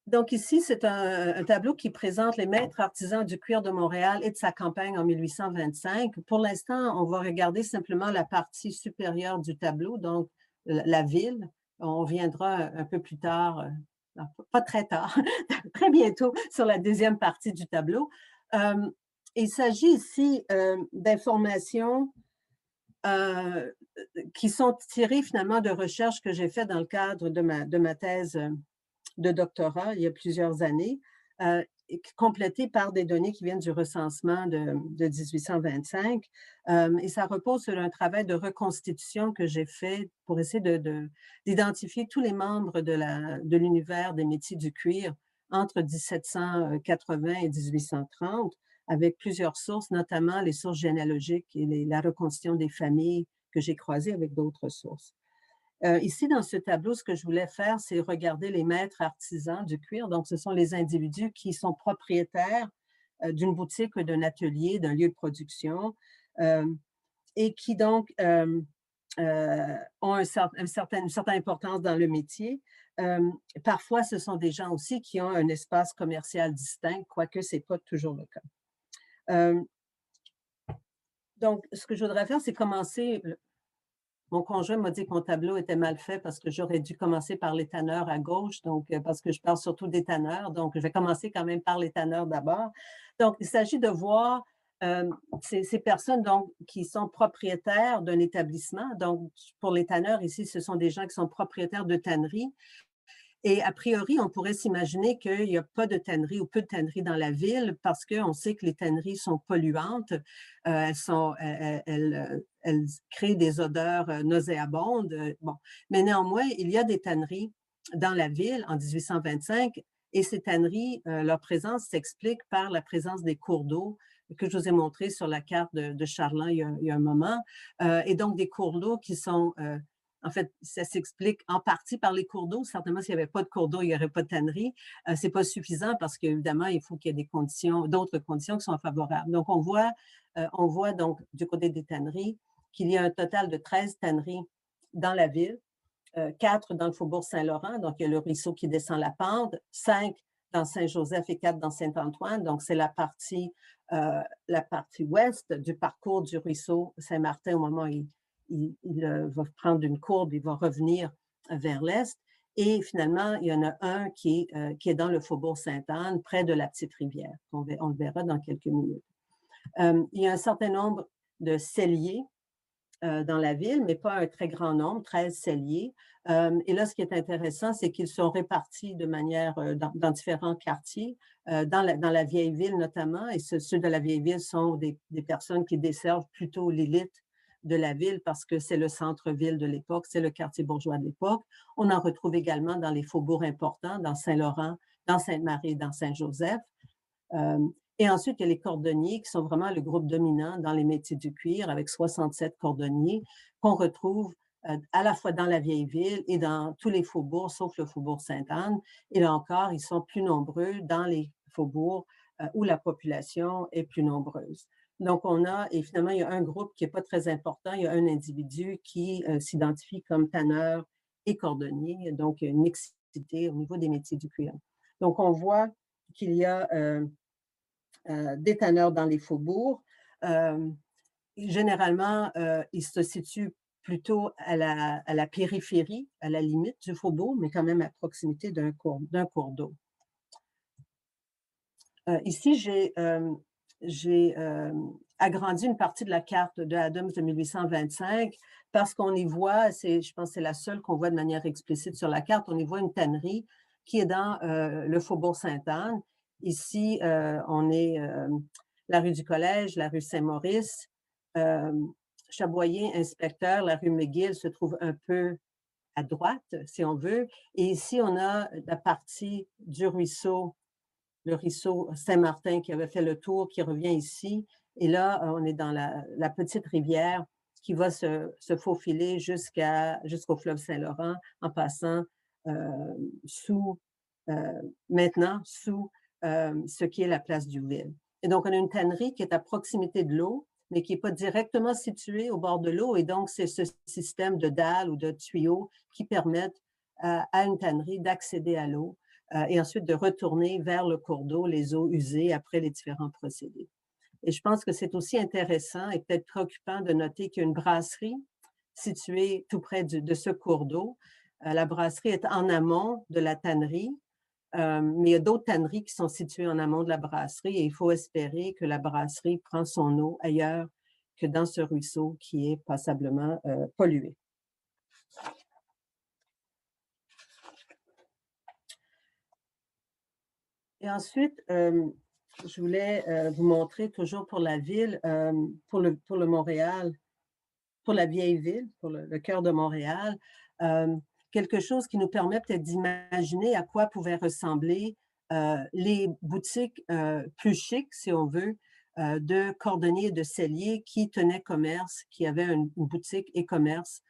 Donc ici, c'est un tableau qui présente les maîtres artisans du cuir de Montréal et de sa campagne en 1825. Pour l'instant, on va regarder simplement la partie supérieure du tableau, donc la ville. On viendra un peu plus tard, pas très tard, très bientôt, sur la deuxième partie du tableau. Il s'agit ici d'informations qui sont tirées finalement de recherches que j'ai faites dans le cadre de ma thèse de doctorat il y a plusieurs années, complétées par des données qui viennent du recensement de 1825. Et ça repose sur un travail de reconstitution que j'ai fait pour essayer d'identifier tous les membres de l'univers des métiers du cuir entre 1780 et 1830, avec plusieurs sources, notamment les sources généalogiques et la reconstitution des familles que j'ai croisées avec d'autres sources. Ici, dans ce tableau, ce que je voulais faire, c'est regarder les maîtres artisans du cuir. Donc, ce sont les individus qui sont propriétaires d'une boutique ou d'un atelier, d'un lieu de production et qui donc ont une certaine importance dans le métier. Parfois, ce sont des gens aussi qui ont un espace commercial distinct, quoique ce n'est pas toujours le cas. Donc, ce que je voudrais faire, c'est commencer. Mon conjoint m'a dit que mon tableau était mal fait parce que j'aurais dû commencer par les tanneurs à gauche, donc parce que je parle surtout des tanneurs. Donc, je vais commencer quand même par les tanneurs d'abord. Donc, il s'agit de voir Ces personnes donc, qui sont propriétaires d'un établissement, donc pour les tanneurs ici, ce sont des gens qui sont propriétaires de tanneries. Et a priori, on pourrait s'imaginer qu'il n'y a pas de tannerie ou peu de tanneries dans la ville parce qu'on sait que les tanneries sont polluantes. Elles créent des odeurs nauséabondes. Bon. Mais néanmoins, il y a des tanneries dans la ville en 1825 et ces tanneries, leur présence s'explique par la présence des cours d'eau que je vous ai montré sur la carte de Charland il y a un moment. Et donc des cours d'eau qui sont en fait, ça s'explique en partie par les cours d'eau. Certainement, s'il n'y avait pas de cours d'eau, il n'y aurait pas de tannerie. Ce n'est pas suffisant parce qu'évidemment, il faut qu'il y ait des conditions, d'autres conditions qui sont favorables. Donc, on voit donc du côté des tanneries qu'il y a un total de 13 tanneries dans la ville, 4 dans le faubourg Saint-Laurent, donc il y a le ruisseau qui descend la pente, 5 dans Saint-Joseph et 4 dans Saint-Antoine. Donc, c'est la partie ouest du parcours du ruisseau Saint-Martin au moment où il va prendre une courbe, il va revenir vers l'est. Et finalement, il y en a un qui est dans le faubourg Sainte-Anne, près de la Petite Rivière. On le verra dans quelques minutes. Il y a un certain nombre de celliers dans la ville, mais pas un très grand nombre, 13 celliers. Et là, ce qui est intéressant, c'est qu'ils sont répartis de manière dans différents quartiers, dans la vieille ville notamment, et ceux de la vieille ville sont des personnes qui desservent plutôt l'élite de la ville parce que c'est le centre-ville de l'époque, c'est le quartier bourgeois de l'époque. On en retrouve également dans les faubourgs importants, dans Saint-Laurent, dans Sainte-Marie, dans Saint-Joseph. Et ensuite, il y a les cordonniers qui sont vraiment le groupe dominant dans les métiers du cuir avec 67 cordonniers qu'on retrouve à la fois dans la vieille ville et dans tous les faubourgs, sauf le faubourg Sainte-Anne. Et là encore, ils sont plus nombreux dans les faubourgs où la population est plus nombreuse. Donc, et finalement, il y a un groupe qui n'est pas très important. Il y a un individu qui s'identifie comme tanneur et cordonnier. Donc, il y a une mixité au niveau des métiers du cuir. Donc, on voit qu'il y a des tanneurs dans les faubourgs. Généralement, ils se situent plutôt à la périphérie, à la limite du faubourg, mais quand même à proximité d'un cours d'eau. Ici, j'ai agrandi une partie de la carte de Adams de 1825 parce qu'on y voit, je pense que c'est la seule qu'on voit de manière explicite sur la carte, on y voit une tannerie qui est dans le faubourg Sainte-Anne. Ici, on est la rue du Collège, la rue Saint-Maurice, Chaboyer, Inspecteur, la rue McGill se trouve un peu à droite, si on veut. Et ici, on a la partie du ruisseau, le ruisseau Saint-Martin qui avait fait le tour, qui revient ici. Et là, on est dans la petite rivière qui va se faufiler jusqu'au fleuve Saint-Laurent en passant maintenant sous ce qui est la place du Ville. Et donc, on a une tannerie qui est à proximité de l'eau, mais qui n'est pas directement située au bord de l'eau. Et donc, c'est ce système de dalles ou de tuyaux qui permettent à une tannerie d'accéder à l'eau et ensuite de retourner vers le cours d'eau, les eaux usées après les différents procédés. Et je pense que c'est aussi intéressant et peut-être préoccupant de noter qu'il y a une brasserie située tout près de ce cours d'eau. La brasserie est en amont de la tannerie, mais il y a d'autres tanneries qui sont situées en amont de la brasserie et il faut espérer que la brasserie prend son eau ailleurs que dans ce ruisseau qui est passablement pollué. Et ensuite, je voulais vous montrer toujours pour la ville, pour le Montréal, pour la vieille ville, pour le cœur de Montréal, quelque chose qui nous permet peut-être d'imaginer à quoi pouvaient ressembler les boutiques plus chics, si on veut, de cordonniers et de selliers qui tenaient commerce, qui avaient une boutique et commerce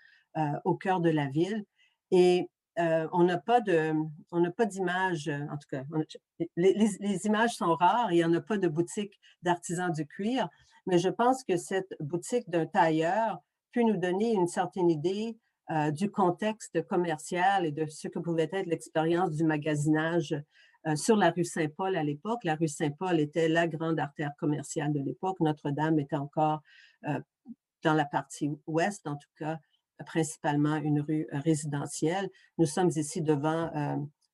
au cœur de la ville. Et on n'a pas d'image, en tout cas, les images sont rares, il n'y en a pas de boutique d'artisans du cuir, mais je pense que cette boutique d'un tailleur peut nous donner une certaine idée du contexte commercial et de ce que pouvait être l'expérience du magasinage sur la rue Saint-Paul à l'époque. La rue Saint-Paul était la grande artère commerciale de l'époque. Notre-Dame était encore dans la partie ouest, en tout cas, principalement une rue résidentielle. Nous sommes ici devant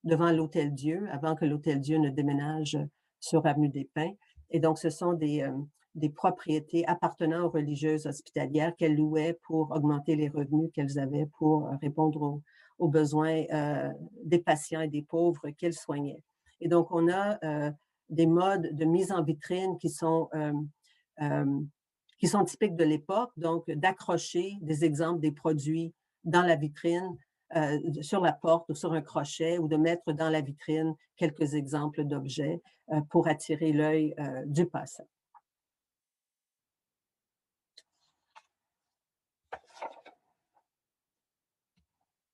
l'Hôtel-Dieu, avant que l'Hôtel-Dieu ne déménage sur Avenue des Pins. Et donc, ce sont des des propriétés appartenant aux religieuses hospitalières qu'elles louaient pour augmenter les revenus qu'elles avaient pour répondre aux besoins des patients et des pauvres qu'elles soignaient. Et donc, on a des modes de mise en vitrine qui sont typiques de l'époque, donc d'accrocher des exemples des produits dans la vitrine, sur la porte ou sur un crochet, ou de mettre dans la vitrine quelques exemples d'objets pour attirer l'œil du passant.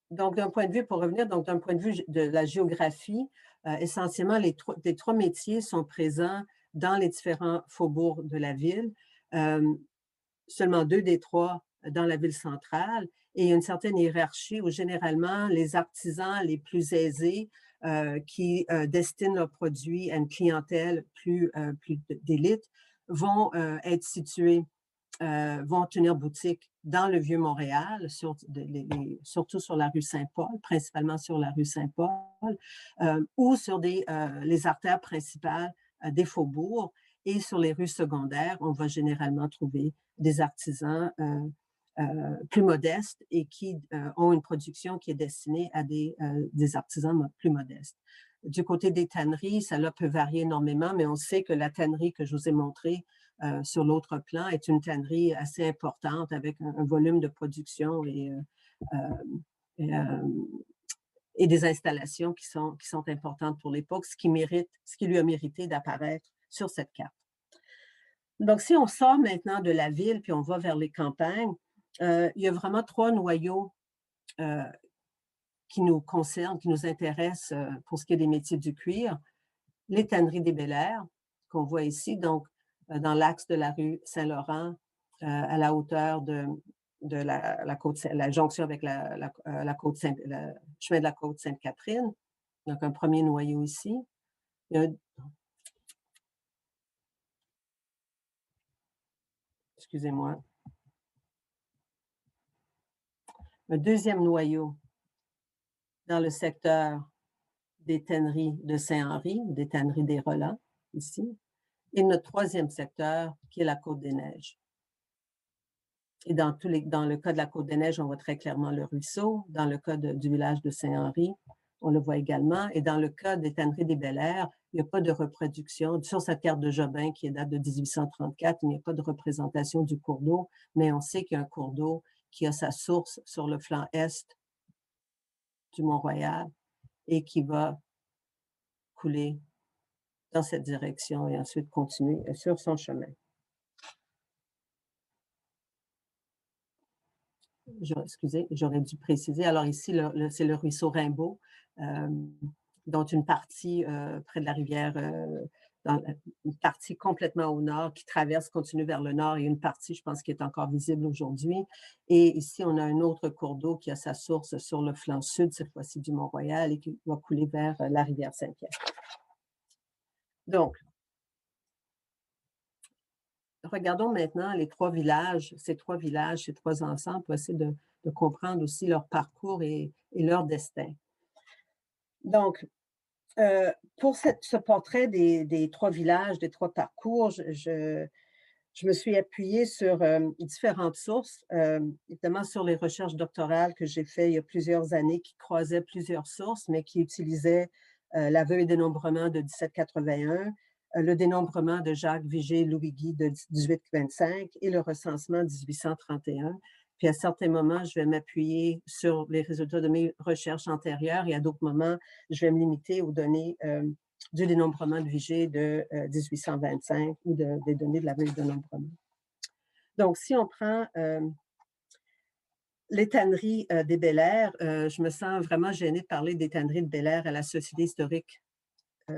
Donc, d'un point de vue, pour revenir, donc d'un point de vue de la géographie, essentiellement, les trois métiers sont présents dans les différents faubourgs de la ville. Seulement 2 des 3 dans la ville centrale, et il y a une certaine hiérarchie où généralement les artisans les plus aisés qui destinent leurs produits à une clientèle plus d'élite vont être situés, vont tenir boutique dans le Vieux-Montréal, surtout sur la rue Saint-Paul, principalement sur la rue Saint-Paul, ou sur les artères principales des faubourgs. Et sur les rues secondaires, on va généralement trouver des artisans plus modestes et qui ont une production qui est destinée à des artisans plus modestes. Du côté des tanneries, ça là peut varier énormément, mais on sait que la tannerie que je vous ai montrée sur l'autre plan est une tannerie assez importante avec un volume de production et des installations qui sont importantes pour l'époque, ce qui lui a mérité d'apparaître sur cette carte. Donc, si on sort maintenant de la ville puis on va vers les campagnes, il y a vraiment 3 noyaux qui nous concernent, qui nous intéressent pour ce qui est des métiers du cuir. Les tanneries des Bel-Air, qu'on voit ici, donc dans l'axe de la rue Saint-Laurent, à la hauteur de la côte, la jonction avec le chemin de la côte Sainte-Catherine. Donc, un premier noyau ici. Excusez-moi. Un deuxième noyau dans le secteur des tanneries de Saint-Henri, des tanneries des Rolands, ici. Et notre troisième secteur, qui est la Côte-des-Neiges. Et dans le cas de la Côte-des-Neiges, on voit très clairement le ruisseau. Dans le cas du village de Saint-Henri, on le voit également. Et dans le cas des tanneries des Bel-Air, il n'y a pas de reproduction. Sur cette carte de Jobin, qui date de 1834, il n'y a pas de représentation du cours d'eau, mais on sait qu'il y a un cours d'eau qui a sa source sur le flanc est du Mont-Royal et qui va couler dans cette direction et ensuite continuer sur son chemin. Excusez, j'aurais dû préciser. Alors ici, c'est le ruisseau Rimbaud, dont une partie près de la rivière, une partie complètement au nord qui continue vers le nord, et une partie, je pense, qui est encore visible aujourd'hui. Et ici, on a un autre cours d'eau qui a sa source sur le flanc sud, cette fois-ci du Mont-Royal, et qui va couler vers la rivière Saint-Pierre. Donc, regardons maintenant les 3 villages, ces 3 ensembles, pour essayer de comprendre aussi leur parcours et leur destin. Donc, pour ce portrait des 3 villages, des 3 parcours, je me suis appuyée sur différentes sources, évidemment sur les recherches doctorales que j'ai faites il y a plusieurs années, qui croisaient plusieurs sources, mais qui utilisaient la veuille dénombrement de 1781, le dénombrement de Jacques Vigée-Louis-Guy de 1825 et le recensement 1831. Puis à certains moments, je vais m'appuyer sur les résultats de mes recherches antérieures, et à d'autres moments, je vais me limiter aux données du dénombrement de Vigée de 1825 ou des données de la veuille de dénombrement. Donc, si on prend les tanneries des Bel-Air, je me sens vraiment gênée de parler des tanneries de Bel-Air à la Société historique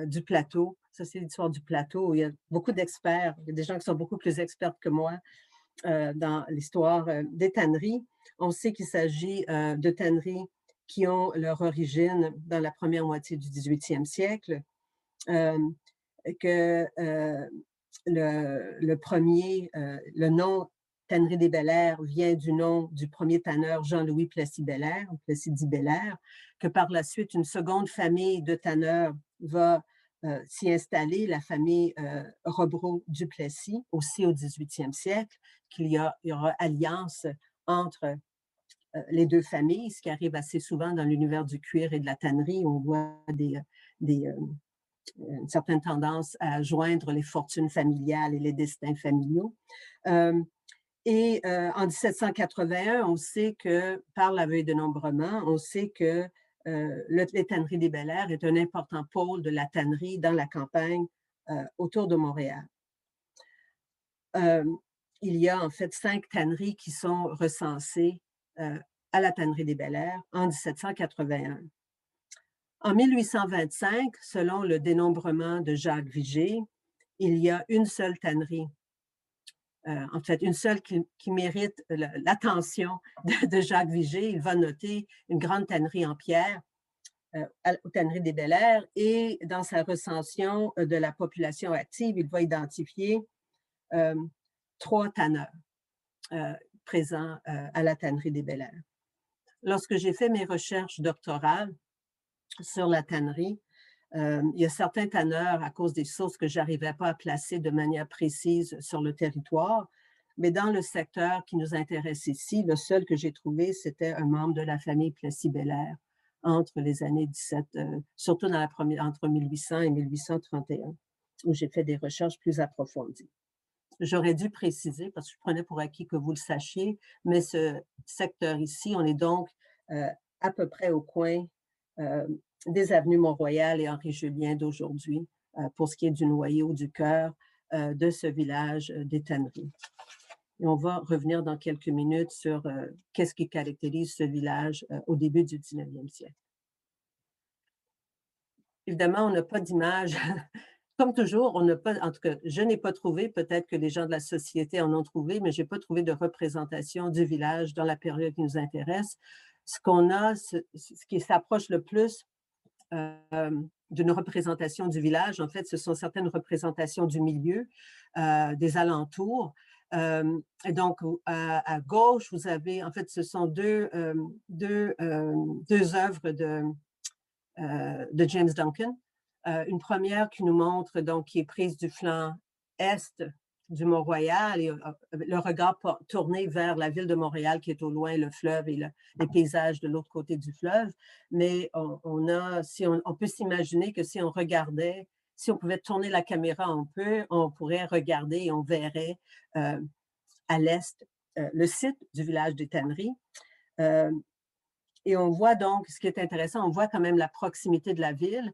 du Plateau, Société d'histoire du Plateau, où il y a beaucoup d'experts, il y a des gens qui sont beaucoup plus experts que moi dans l'histoire des tanneries. On sait qu'il s'agit de tanneries qui ont leur origine dans la première moitié du 18e siècle, que le nom tannerie des Bel-Air vient du nom du premier tanneur Jean-Louis Plessis-Bel-Air, Plessis dit Bel-Air, que par la suite, une seconde famille de tanneurs va s'y installer, la famille Robreau-Duplessis, aussi au 18e siècle, il y aura alliance entre les deux familles, ce qui arrive assez souvent dans l'univers du cuir et de la tannerie. On voit une certaine tendance à joindre les fortunes familiales et les destins familiaux. En 1781, on sait que, par la veuille de nombrement, on sait que les tanneries des Bel-Air est un important pôle de la tannerie dans la campagne autour de Montréal. Il y a en fait 5 tanneries qui sont recensées à la tannerie des Bel-Air en 1781. En 1825, selon le dénombrement de Jacques Vigée, il y a une seule tannerie, en fait une seule qui mérite l'attention de Jacques Vigée. Il va noter une grande tannerie en pierre aux tanneries des Bel-Air, et dans sa recension de la population active, il va identifier 3 tanneurs présents à la tannerie des Bel-Air. Lorsque j'ai fait mes recherches doctorales sur la tannerie, il y a certains tanneurs, à cause des sources que je n'arrivais pas à placer de manière précise sur le territoire, mais dans le secteur qui nous intéresse ici, le seul que j'ai trouvé, c'était un membre de la famille Plessis-Belair entre les années 17, surtout entre 1800 et 1831, où j'ai fait des recherches plus approfondies. J'aurais dû préciser, parce que je prenais pour acquis que vous le sachiez, mais ce secteur ici, on est donc à peu près au coin des avenues Mont-Royal et Henri-Julien d'aujourd'hui, pour ce qui est du noyau, du cœur de ce village des tanneries. Et on va revenir dans quelques minutes sur qu'est-ce qui caractérise ce village au début du 19e siècle. Évidemment, on n'a pas d'image. Comme toujours, on n'a pas, en tout cas, je n'ai pas trouvé, peut-être que les gens de la société en ont trouvé, mais je n'ai pas trouvé de représentation du village dans la période qui nous intéresse. Ce qu'on a, ce qui s'approche le plus d'une représentation du village, en fait, ce sont certaines représentations du milieu, des alentours. Et donc, à gauche, vous avez, en fait, ce sont deux œuvres de James Duncan. Une première qui nous montre, donc, qui est prise du flanc est du Mont-Royal et le regard tourné vers la ville de Montréal qui est au loin, le fleuve et les paysages de l'autre côté du fleuve. Mais on peut s'imaginer que si on regardait, si on pouvait tourner la caméra un peu, on pourrait regarder et on verrait à l'est le site du village des tanneries. Et on voit donc, ce qui est intéressant, on voit quand même la proximité de la ville,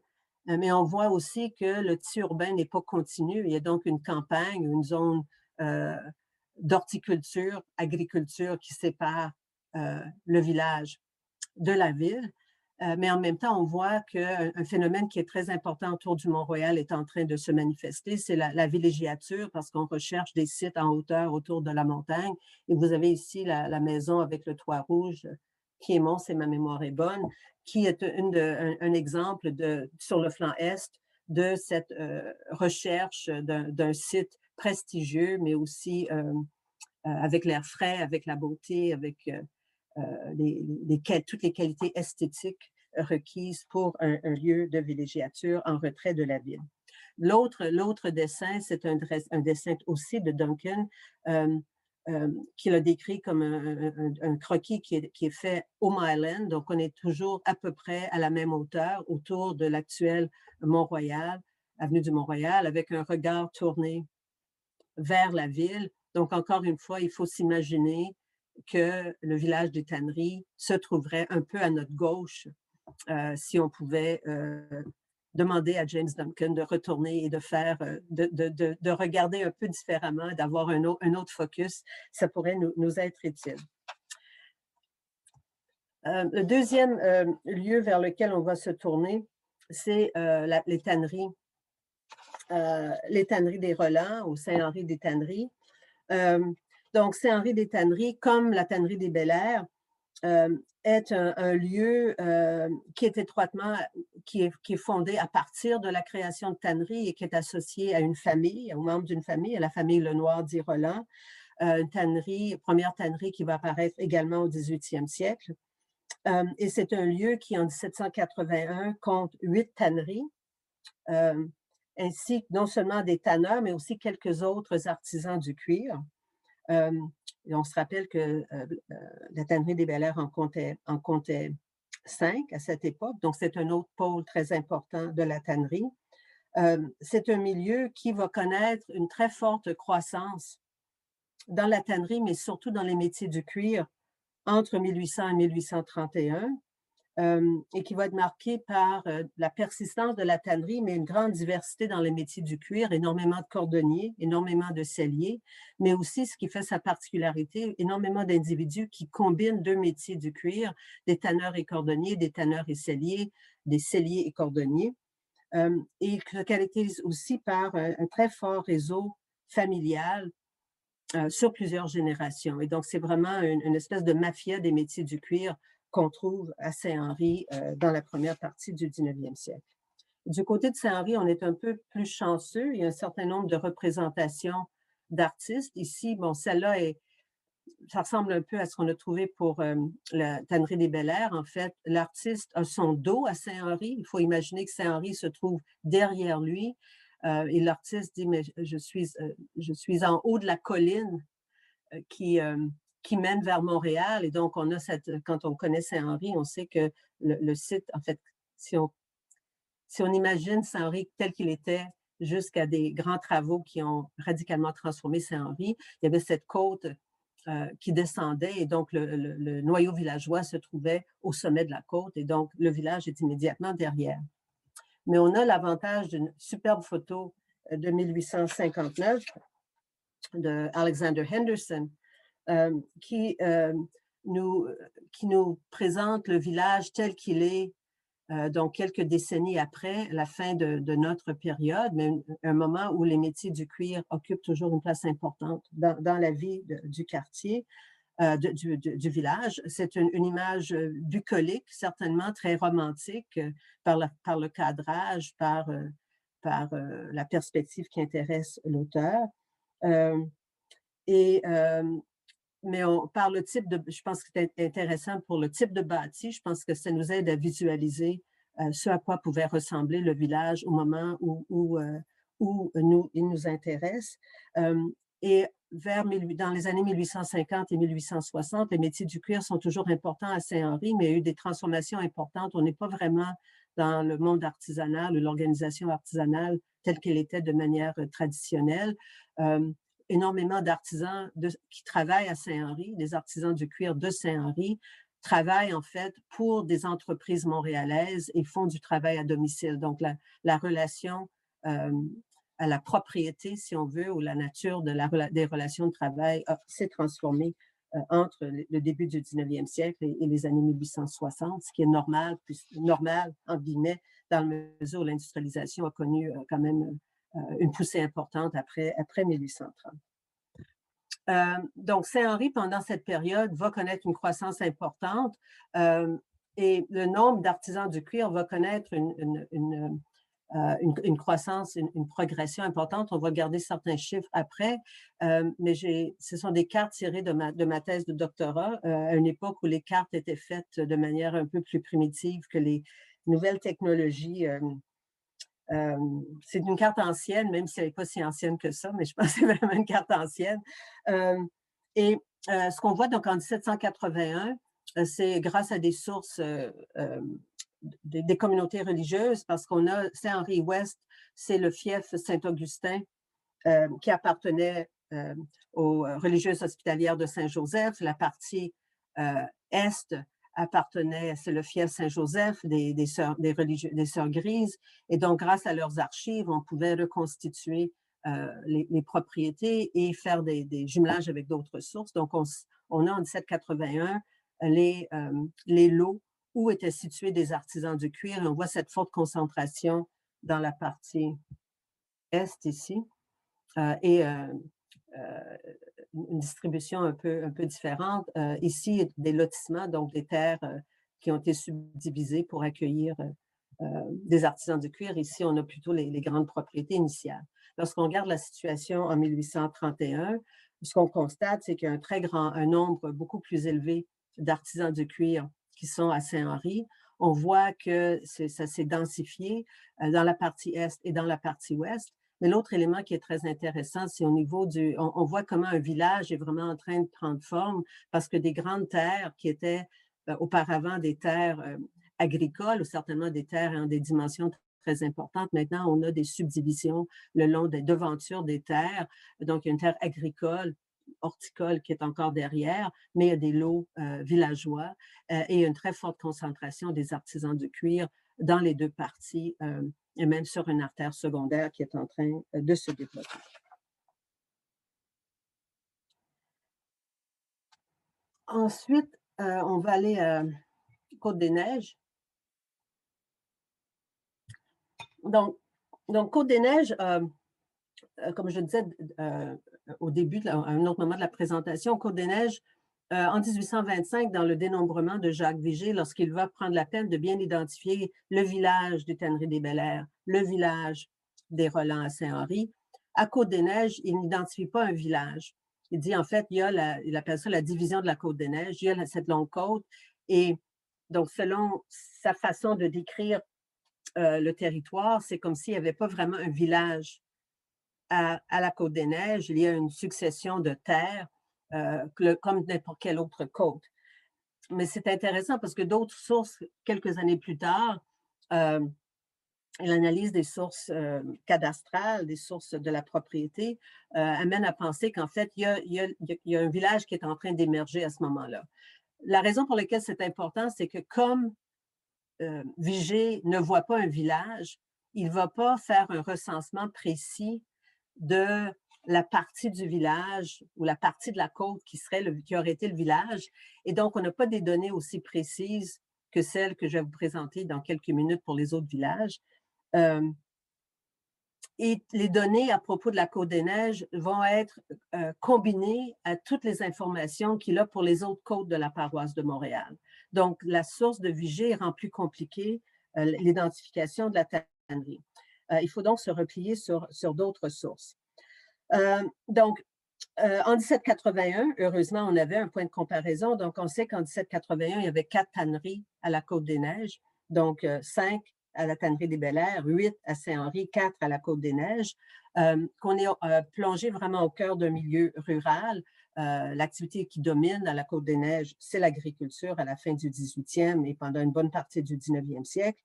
mais on voit aussi que le tissu urbain n'est pas continu. Il y a donc une campagne, une zone d'horticulture, agriculture qui sépare le village de la ville. Mais en même temps, on voit qu'un phénomène qui est très important autour du Mont-Royal est en train de se manifester, c'est la villégiature, parce qu'on recherche des sites en hauteur autour de la montagne. Et vous avez ici la maison avec le toit rouge, qui est Mont, si ma mémoire est bonne, qui est un exemple sur le flanc est de cette recherche d'un site prestigieux, mais aussi avec l'air frais, avec la beauté, avec toutes les qualités esthétiques requises pour un lieu de villégiature en retrait de la ville. L'autre dessin, c'est un dessin aussi de Duncan, qu'il a décrit comme un croquis qui est fait au Mile End. Donc, on est toujours à peu près à la même hauteur autour de l'actuel Mont-Royal, avenue du Mont-Royal, avec un regard tourné vers la ville. Donc, encore une fois, il faut s'imaginer que le village des tanneries se trouverait un peu à notre gauche si on pouvait demander à James Duncan de retourner et de faire, de regarder un peu différemment, d'avoir un autre focus, ça pourrait nous être utile. Le deuxième lieu vers lequel on va se tourner, c'est les tanneries des Relents, au Saint-Henri des Tanneries. Donc, Saint-Henri des Tanneries, comme la tannerie des Bel-Air, est un lieu qui est fondé à partir de la création de tanneries et qui est associé à une famille, aux membres d'une famille, à la famille Lenoir d'Irolan, première tannerie qui va apparaître également au 18e siècle. Et c'est un lieu qui, en 1781, compte 8 tanneries ainsi que non seulement des tanneurs, mais aussi quelques autres artisans du cuir. Et on se rappelle que la tannerie des Bel-Air en comptait 5 à cette époque, donc c'est un autre pôle très important de la tannerie. C'est un milieu qui va connaître une très forte croissance dans la tannerie, mais surtout dans les métiers du cuir entre 1800 et 1831. Et qui va être marqué par la persistance de la tannerie, mais une grande diversité dans les métiers du cuir, énormément de cordonniers, énormément de selliers, mais aussi ce qui fait sa particularité, énormément d'individus qui combinent 2 métiers du cuir, des tanneurs et cordonniers, des tanneurs et selliers, des selliers et cordonniers, et qui se caractérise aussi par un très fort réseau familial sur plusieurs générations. Et donc, c'est vraiment une espèce de mafia des métiers du cuir qu'on trouve à Saint-Henri dans la première partie du 19e siècle. Du côté de Saint-Henri, on est un peu plus chanceux. Il y a un certain nombre de représentations d'artistes. Ici, bon, celle-là, ça ressemble un peu à ce qu'on a trouvé pour la tannerie des Bel-Air. En fait, l'artiste a son dos à Saint-Henri. Il faut imaginer que Saint-Henri se trouve derrière lui. Et l'artiste dit, mais je suis en haut de la colline qui mène vers Montréal. Et donc, quand on connaît Saint-Henri, on sait que le site, en fait, si on imagine Saint-Henri tel qu'il était jusqu'à des grands travaux qui ont radicalement transformé Saint-Henri, il y avait cette côte qui descendait et donc le noyau villageois se trouvait au sommet de la côte et donc le village est immédiatement derrière. Mais on a l'avantage d'une superbe photo de 1859 de Alexander Henderson qui nous présente le village tel qu'il est donc quelques décennies après la fin de notre période, mais un moment où les métiers du cuir occupent toujours une place importante dans la vie du quartier, du village. C'est une image bucolique, certainement très romantique par le cadrage, par la perspective qui intéresse l'auteur. Mais par le type je pense que c'est intéressant pour le type de bâti, je pense que ça nous aide à visualiser ce à quoi pouvait ressembler le village au moment où il nous intéresse. Et dans les années 1850 et 1860, les métiers du cuir sont toujours importants à Saint-Henri, mais il y a eu des transformations importantes. On n'est pas vraiment dans le monde artisanal ou l'organisation artisanale telle qu'elle était de manière traditionnelle. Énormément d'artisans qui travaillent à Saint-Henri, des artisans du cuir de Saint-Henri, travaillent en fait pour des entreprises montréalaises et font du travail à domicile. Donc, la relation à la propriété, si on veut, ou la nature des relations de travail s'est transformée entre le début du 19e siècle et les années 1860, ce qui est normal, entre guillemets, dans la mesure où l'industrialisation a connu quand même une poussée importante après 1830. Donc, Saint-Henri, pendant cette période, va connaître une croissance importante et le nombre d'artisans du cuir va connaître une croissance, une progression importante. On va garder certains chiffres après, mais ce sont des cartes tirées de ma thèse de doctorat à une époque où les cartes étaient faites de manière un peu plus primitive que les nouvelles technologies. C'est une carte ancienne, même si elle n'est pas si ancienne que ça, mais je pense que c'est vraiment une carte ancienne. Et ce qu'on voit donc en 1781, c'est grâce à des sources des communautés religieuses, parce qu'on a Saint-Henri-Ouest, c'est le fief Saint-Augustin qui appartenait aux religieuses hospitalières de Saint-Joseph. La partie est appartenait, c'est le fief Saint-Joseph des sœurs grises. Et donc, grâce à leurs archives, on pouvait reconstituer les propriétés et faire des jumelages avec d'autres sources. Donc, on a en 1781 les lots où étaient situés des artisans du cuir. Et on voit cette forte concentration dans la partie est ici. Et une distribution un peu différente. Ici, des lotissements, donc des terres qui ont été subdivisées pour accueillir des artisans du cuir. Ici, on a plutôt les grandes propriétés initiales. Lorsqu'on regarde la situation en 1831, ce qu'on constate, c'est qu'il y a un nombre beaucoup plus élevé d'artisans du cuir qui sont à Saint-Henri. on voit que ça s'est densifié dans la partie est et dans la partie ouest. Mais l'autre élément qui est très intéressant, c'est au niveau on voit comment un village est vraiment en train de prendre forme parce que des grandes terres qui étaient auparavant des terres agricoles ou certainement des terres en des dimensions très importantes. Maintenant, on a des subdivisions le long des devantures des terres. Donc, il y a une terre agricole, horticole qui est encore derrière, mais il y a des lots villageois et une très forte concentration des artisans de cuir dans les deux parties et même sur une artère secondaire qui est en train de se développer. Ensuite, on va aller à Côte-des-Neiges. Donc, Côte-des-Neiges, comme je disais au début, à un autre moment de la présentation, Côte-des-Neiges, en 1825, dans le dénombrement de Jacques Vigée, lorsqu'il va prendre la peine de bien identifier le village des Tanneries des Bel-Air, le village des Relans à Saint-Henri, à Côte-des-Neiges, il n'identifie pas un village. Il dit, en fait, il appelle ça la division de la Côte-des-Neiges, il y a cette longue côte, et donc, selon sa façon de décrire le territoire, c'est comme s'il n'y avait pas vraiment un village à la Côte-des-Neiges. Il y a une succession de terres, comme n'importe quelle autre côte. Mais c'est intéressant parce que d'autres sources, quelques années plus tard, l'analyse des sources cadastrales, des sources de la propriété, amène à penser qu'en fait, il y a un village qui est en train d'émerger à ce moment-là. La raison pour laquelle c'est important, c'est que comme Vigée ne voit pas un village, il ne va pas faire un recensement précis de la partie du village ou la partie de la côte qui aurait été le village. Et donc, on n'a pas des données aussi précises que celles que je vais vous présenter dans quelques minutes pour les autres villages. Et les données à propos de la Côte-des-Neiges vont être combinées à toutes les informations qu'il a pour les autres côtes de la paroisse de Montréal. Donc, la source de Vigée rend plus compliquée l'identification de la tannerie. Il faut donc se replier sur d'autres sources. Donc, en 1781, heureusement, on avait un point de comparaison. Donc, on sait qu'en 1781, il y avait 4 tanneries à la Côte-des-Neiges, donc 5 à la tannerie des Bel-Air, 8 à Saint-Henri, 4 à la Côte-des-Neiges, qu'on est plongé vraiment au cœur d'un milieu rural. L'activité qui domine à la Côte-des-Neiges, c'est l'agriculture à la fin du 18e et pendant une bonne partie du 19e siècle.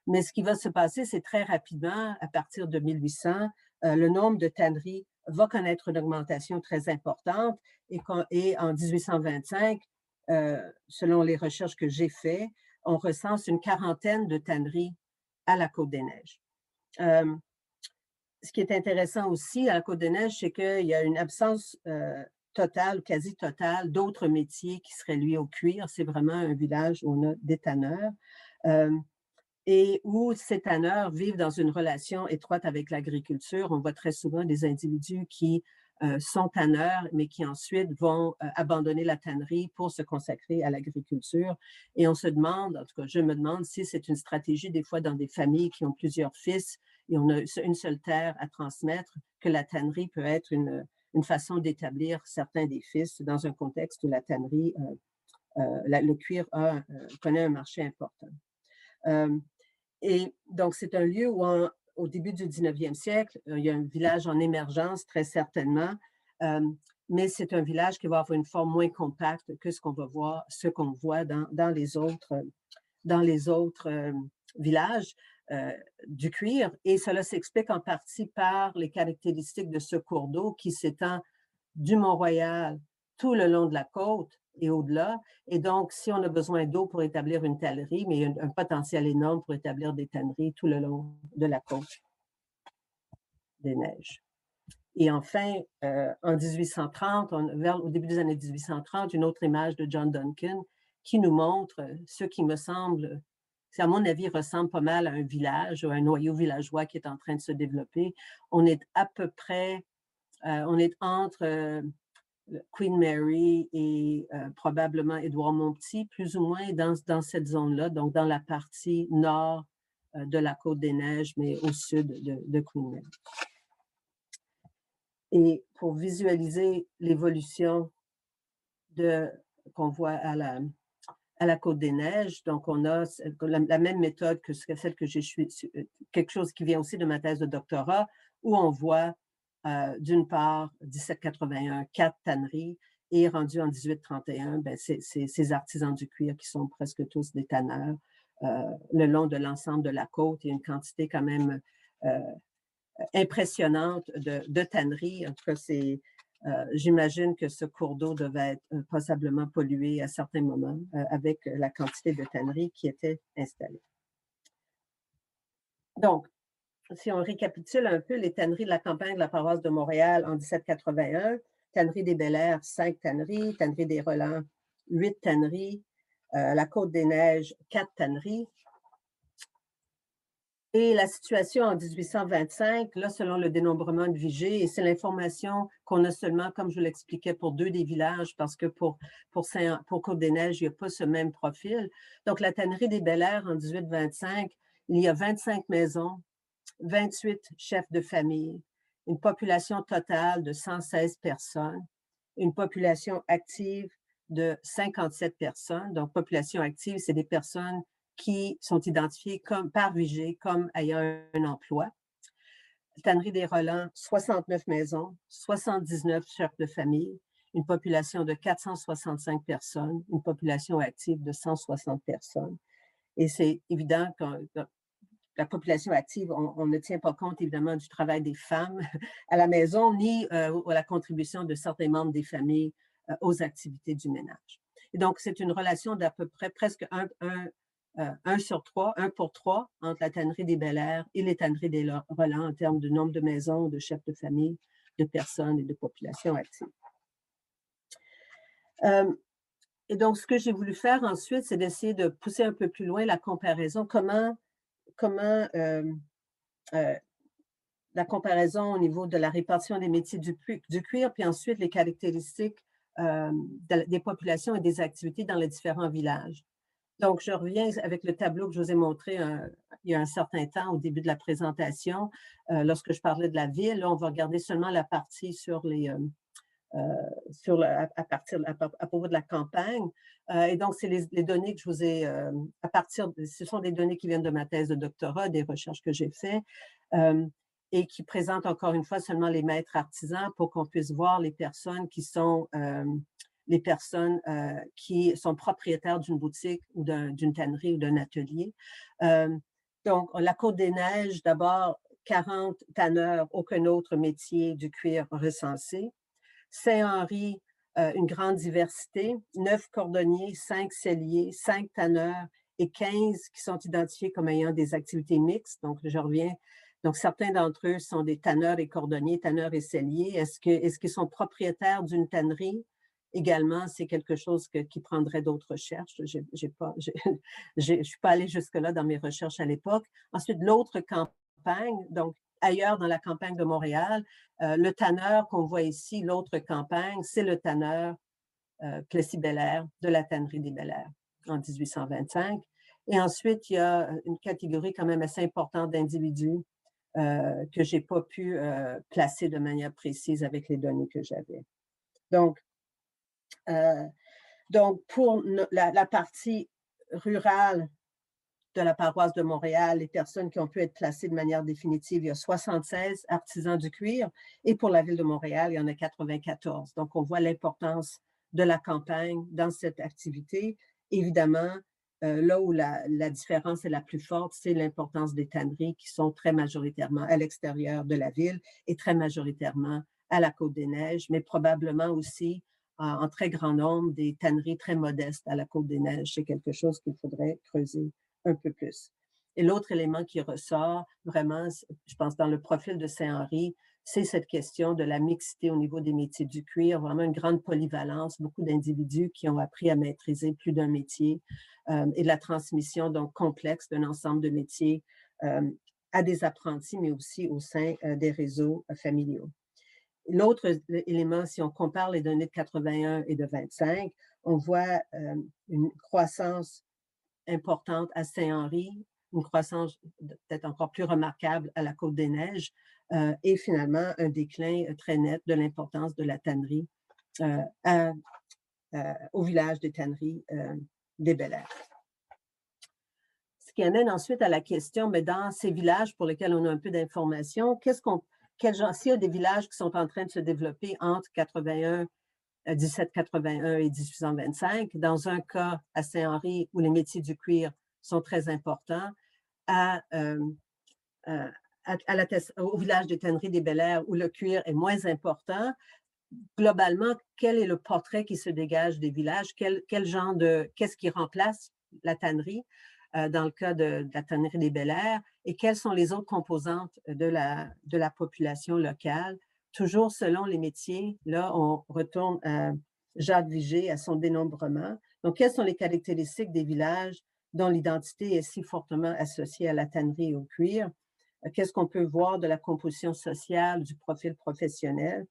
Mais ce qui va se passer, c'est très rapidement, à partir de 1800, le nombre de tanneries va connaître une augmentation très importante et en 1825, selon les recherches que j'ai faites, on recense une quarantaine de tanneries à la Côte-des-Neiges. Ce qui est intéressant aussi à la Côte-des-Neiges, c'est qu'il y a une absence totale, quasi totale, d'autres métiers qui seraient liés au cuir. C'est vraiment un village où on a des tanneurs. Et où ces tanneurs vivent dans une relation étroite avec l'agriculture. On voit très souvent des individus qui sont tanneurs, mais qui ensuite vont abandonner la tannerie pour se consacrer à l'agriculture. Et on se demande, en tout cas, je me demande si c'est une stratégie des fois dans des familles qui ont plusieurs fils et on a une seule terre à transmettre, que la tannerie peut être une façon d'établir certains des fils dans un contexte où la tannerie, le cuir connaît un marché important. Et donc, c'est un lieu où, au début du 19e siècle, il y a un village en émergence, très certainement, mais c'est un village qui va avoir une forme moins compacte que ce qu'on voit dans les autres villages du cuir. Et cela s'explique en partie par les caractéristiques de ce cours d'eau qui s'étend du Mont-Royal tout le long de la côte et au-delà. Et donc, si on a besoin d'eau pour établir une tannerie, mais il y a un potentiel énorme pour établir des tanneries tout le long de la côte des Neiges. Et enfin, en 1830, au début des années 1830, une autre image de John Duncan qui nous montre ce qui me semble, à mon avis, ressemble pas mal à un village ou un noyau villageois qui est en train de se développer. On est à peu près, on est entre Queen Mary et probablement Édouard-Montpetit, plus ou moins dans cette zone-là, donc dans la partie nord de la Côte-des-Neiges, mais au sud de Queen Mary. Et pour visualiser l'évolution qu'on voit à à la Côte-des-Neiges. Donc, on a la même méthode que celle que j'ai quelque chose qui vient aussi de ma thèse de doctorat, où on voit, d'une part, 1781, 4 tanneries, et rendu en 1831, ben, ces artisans du cuir qui sont presque tous des tanneurs le long de l'ensemble de la côte, et une quantité quand même impressionnante de tanneries. En tout cas, j'imagine que ce cours d'eau devait être passablement pollué à certains moments avec la quantité de tanneries qui étaient installées. Donc, si on récapitule un peu les tanneries de la campagne de la paroisse de Montréal en 1781, tannerie des Bel-Airs, 5 tanneries, tannerie des Relans, 8 tanneries, la Côte-des-Neiges, 4 tanneries. Et la situation en 1825, là, selon le dénombrement de Vigée, et c'est l'information qu'on a seulement, comme je l'expliquais, pour 2 des villages, parce que pour Côte-des-Neiges, il n'y a pas ce même profil. Donc, la tannerie des Bel-Airs en 1825, il y a 25 maisons, 28 chefs de famille, une population totale de 116 personnes, une population active de 57 personnes. Donc, population active, c'est des personnes qui sont identifiées par Vigée comme ayant un emploi. Tannerie des Relans, 69 maisons, 79 chefs de famille, une population de 465 personnes, une population active de 160 personnes. Et c'est évident que la population active, on ne tient pas compte évidemment du travail des femmes à la maison, ni à la contribution de certains membres des familles aux activités du ménage. Et donc, c'est une relation d'à peu près presque 1 sur 3, 1 pour 3 entre la tannerie des Bel-Airs et les tanneries des Relans en termes de nombre de maisons, de chefs de famille, de personnes et de population active. Et donc, ce que j'ai voulu faire ensuite, c'est d'essayer de pousser un peu plus loin la comparaison, comment la comparaison au niveau de la répartition des métiers du cuir, puis ensuite les caractéristiques des populations et des activités dans les différents villages. Donc, je reviens avec le tableau que je vous ai montré il y a un certain temps au début de la présentation, lorsque je parlais de la ville. Là, on va regarder seulement la partie sur à propos de la campagne. Et donc, c'est les données que je vous ai, ce sont des données qui viennent de ma thèse de doctorat, des recherches que j'ai faites, et qui présentent encore une fois seulement les maîtres artisans pour qu'on puisse voir les personnes qui sont propriétaires d'une boutique ou d'une tannerie ou d'un atelier. Donc, la Côte-des-Neiges, d'abord, 40 tanneurs, aucun autre métier du cuir recensé. Saint-Henri, une grande diversité, 9 cordonniers, 5 selliers, 5 tanneurs et 15 qui sont identifiés comme ayant des activités mixtes. Donc, je reviens. Donc, certains d'entre eux sont des tanneurs et cordonniers, tanneurs et selliers. Est-ce qu'ils sont propriétaires d'une tannerie? Également, c'est quelque chose qui prendrait d'autres recherches. Je ne suis pas allée jusque-là dans mes recherches à l'époque. Ensuite, l'autre campagne, donc ailleurs dans la campagne de Montréal, le tanneur qu'on voit ici, l'autre campagne, c'est le tanneur Plessis-Belair de la tannerie des Bel-Airs en 1825. Et ensuite, il y a une catégorie quand même assez importante d'individus que je n'ai pas pu placer de manière précise avec les données que j'avais. Donc, pour la partie rurale de la paroisse de Montréal, les personnes qui ont pu être placées de manière définitive, il y a 76 artisans du cuir, et pour la ville de Montréal, il y en a 94. Donc, on voit l'importance de la campagne dans cette activité. Évidemment, là où la différence est la plus forte, c'est l'importance des tanneries qui sont très majoritairement à l'extérieur de la ville et très majoritairement à la Côte-des-Neiges, mais probablement aussi en très grand nombre des tanneries très modestes à la Côte-des-Neiges. C'est quelque chose qu'il faudrait creuser un peu plus. Et l'autre élément qui ressort vraiment, je pense, dans le profil de Saint-Henri, c'est cette question de la mixité au niveau des métiers du cuir, vraiment une grande polyvalence, beaucoup d'individus qui ont appris à maîtriser plus d'un métier et de la transmission donc complexe d'un ensemble de métiers à des apprentis, mais aussi au sein des réseaux familiaux. L'autre élément, si on compare les données de 81 et de 25, on voit une croissance importante à Saint-Henri, une croissance peut-être encore plus remarquable à la Côte-des-Neiges et finalement un déclin très net de l'importance de la tannerie au village des tanneries des Bel-Air. Ce qui amène ensuite à la question, mais dans ces villages pour lesquels on a un peu d'informations, s'il y a des villages qui sont en train de se développer entre 1781 et 1825, dans un cas à Saint-Henri où les métiers du cuir sont très importants, au village des Tanneries des Bel-Air où le cuir est moins important. Globalement, quel est le portrait qui se dégage des villages? Qu'est-ce qui remplace la tannerie dans le cas de la tannerie des Bel-Air? Et quelles sont les autres composantes de la population locale? Toujours selon les métiers, là, on retourne à Jacques Vigée, à son dénombrement. Donc, quelles sont les caractéristiques des villages dont l'identité est si fortement associée à la tannerie et au cuir? Qu'est-ce qu'on peut voir de la composition sociale, du profil professionnel?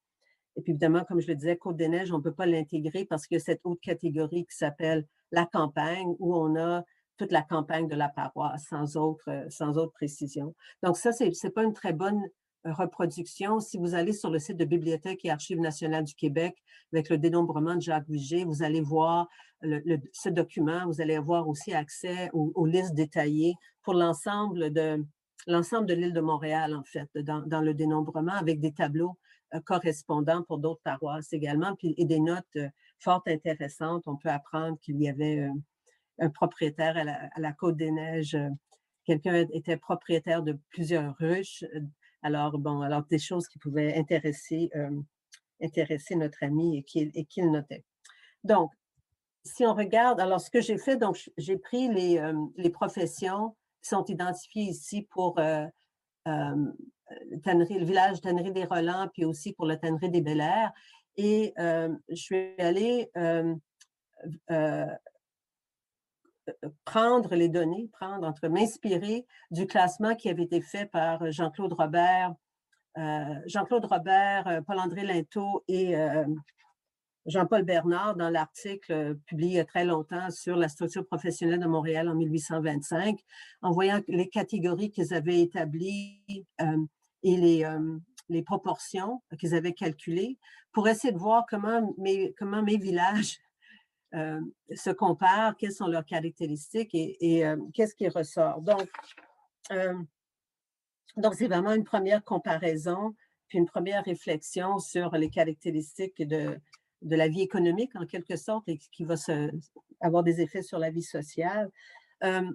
Et puis, évidemment, comme je le disais, Côte-des-Neiges, on ne peut pas l'intégrer parce qu'il y a cette autre catégorie qui s'appelle la campagne, où on a toute la campagne de la paroisse, sans autre précision. Donc, ça, ce n'est pas une très bonne reproduction. Si vous allez sur le site de Bibliothèque et Archives nationales du Québec, avec le dénombrement de Jacques Vigée, vous allez voir ce document, vous allez avoir aussi accès aux listes détaillées pour l'ensemble de l'île de Montréal, en fait, dans le dénombrement, avec des tableaux correspondants pour d'autres paroisses également, et des notes fort intéressantes. On peut apprendre qu'il y avait un propriétaire à la Côte-des-Neiges. Quelqu'un était propriétaire de plusieurs ruches. Alors des choses qui pouvaient intéresser notre ami et qu'il notait. Donc, si on regarde, alors ce que j'ai fait, donc j'ai pris les professions qui sont identifiées ici pour le village Tannerie des Rolands, puis aussi pour la Tannerie des Bel-Air. Et je suis allée prendre les données, m'inspirer du classement qui avait été fait par Jean-Claude Robert, Paul-André Linteau et Jean-Paul Bernard dans l'article publié il y a très longtemps sur la structure professionnelle de Montréal en 1825, en voyant les catégories qu'ils avaient établies et les proportions qu'ils avaient calculées pour essayer de voir comment mes villages se comparent, quelles sont leurs caractéristiques et qu'est-ce qui ressort. Donc, c'est vraiment une première comparaison, puis une première réflexion sur les caractéristiques de la vie économique, en quelque sorte, et qui va avoir des effets sur la vie sociale.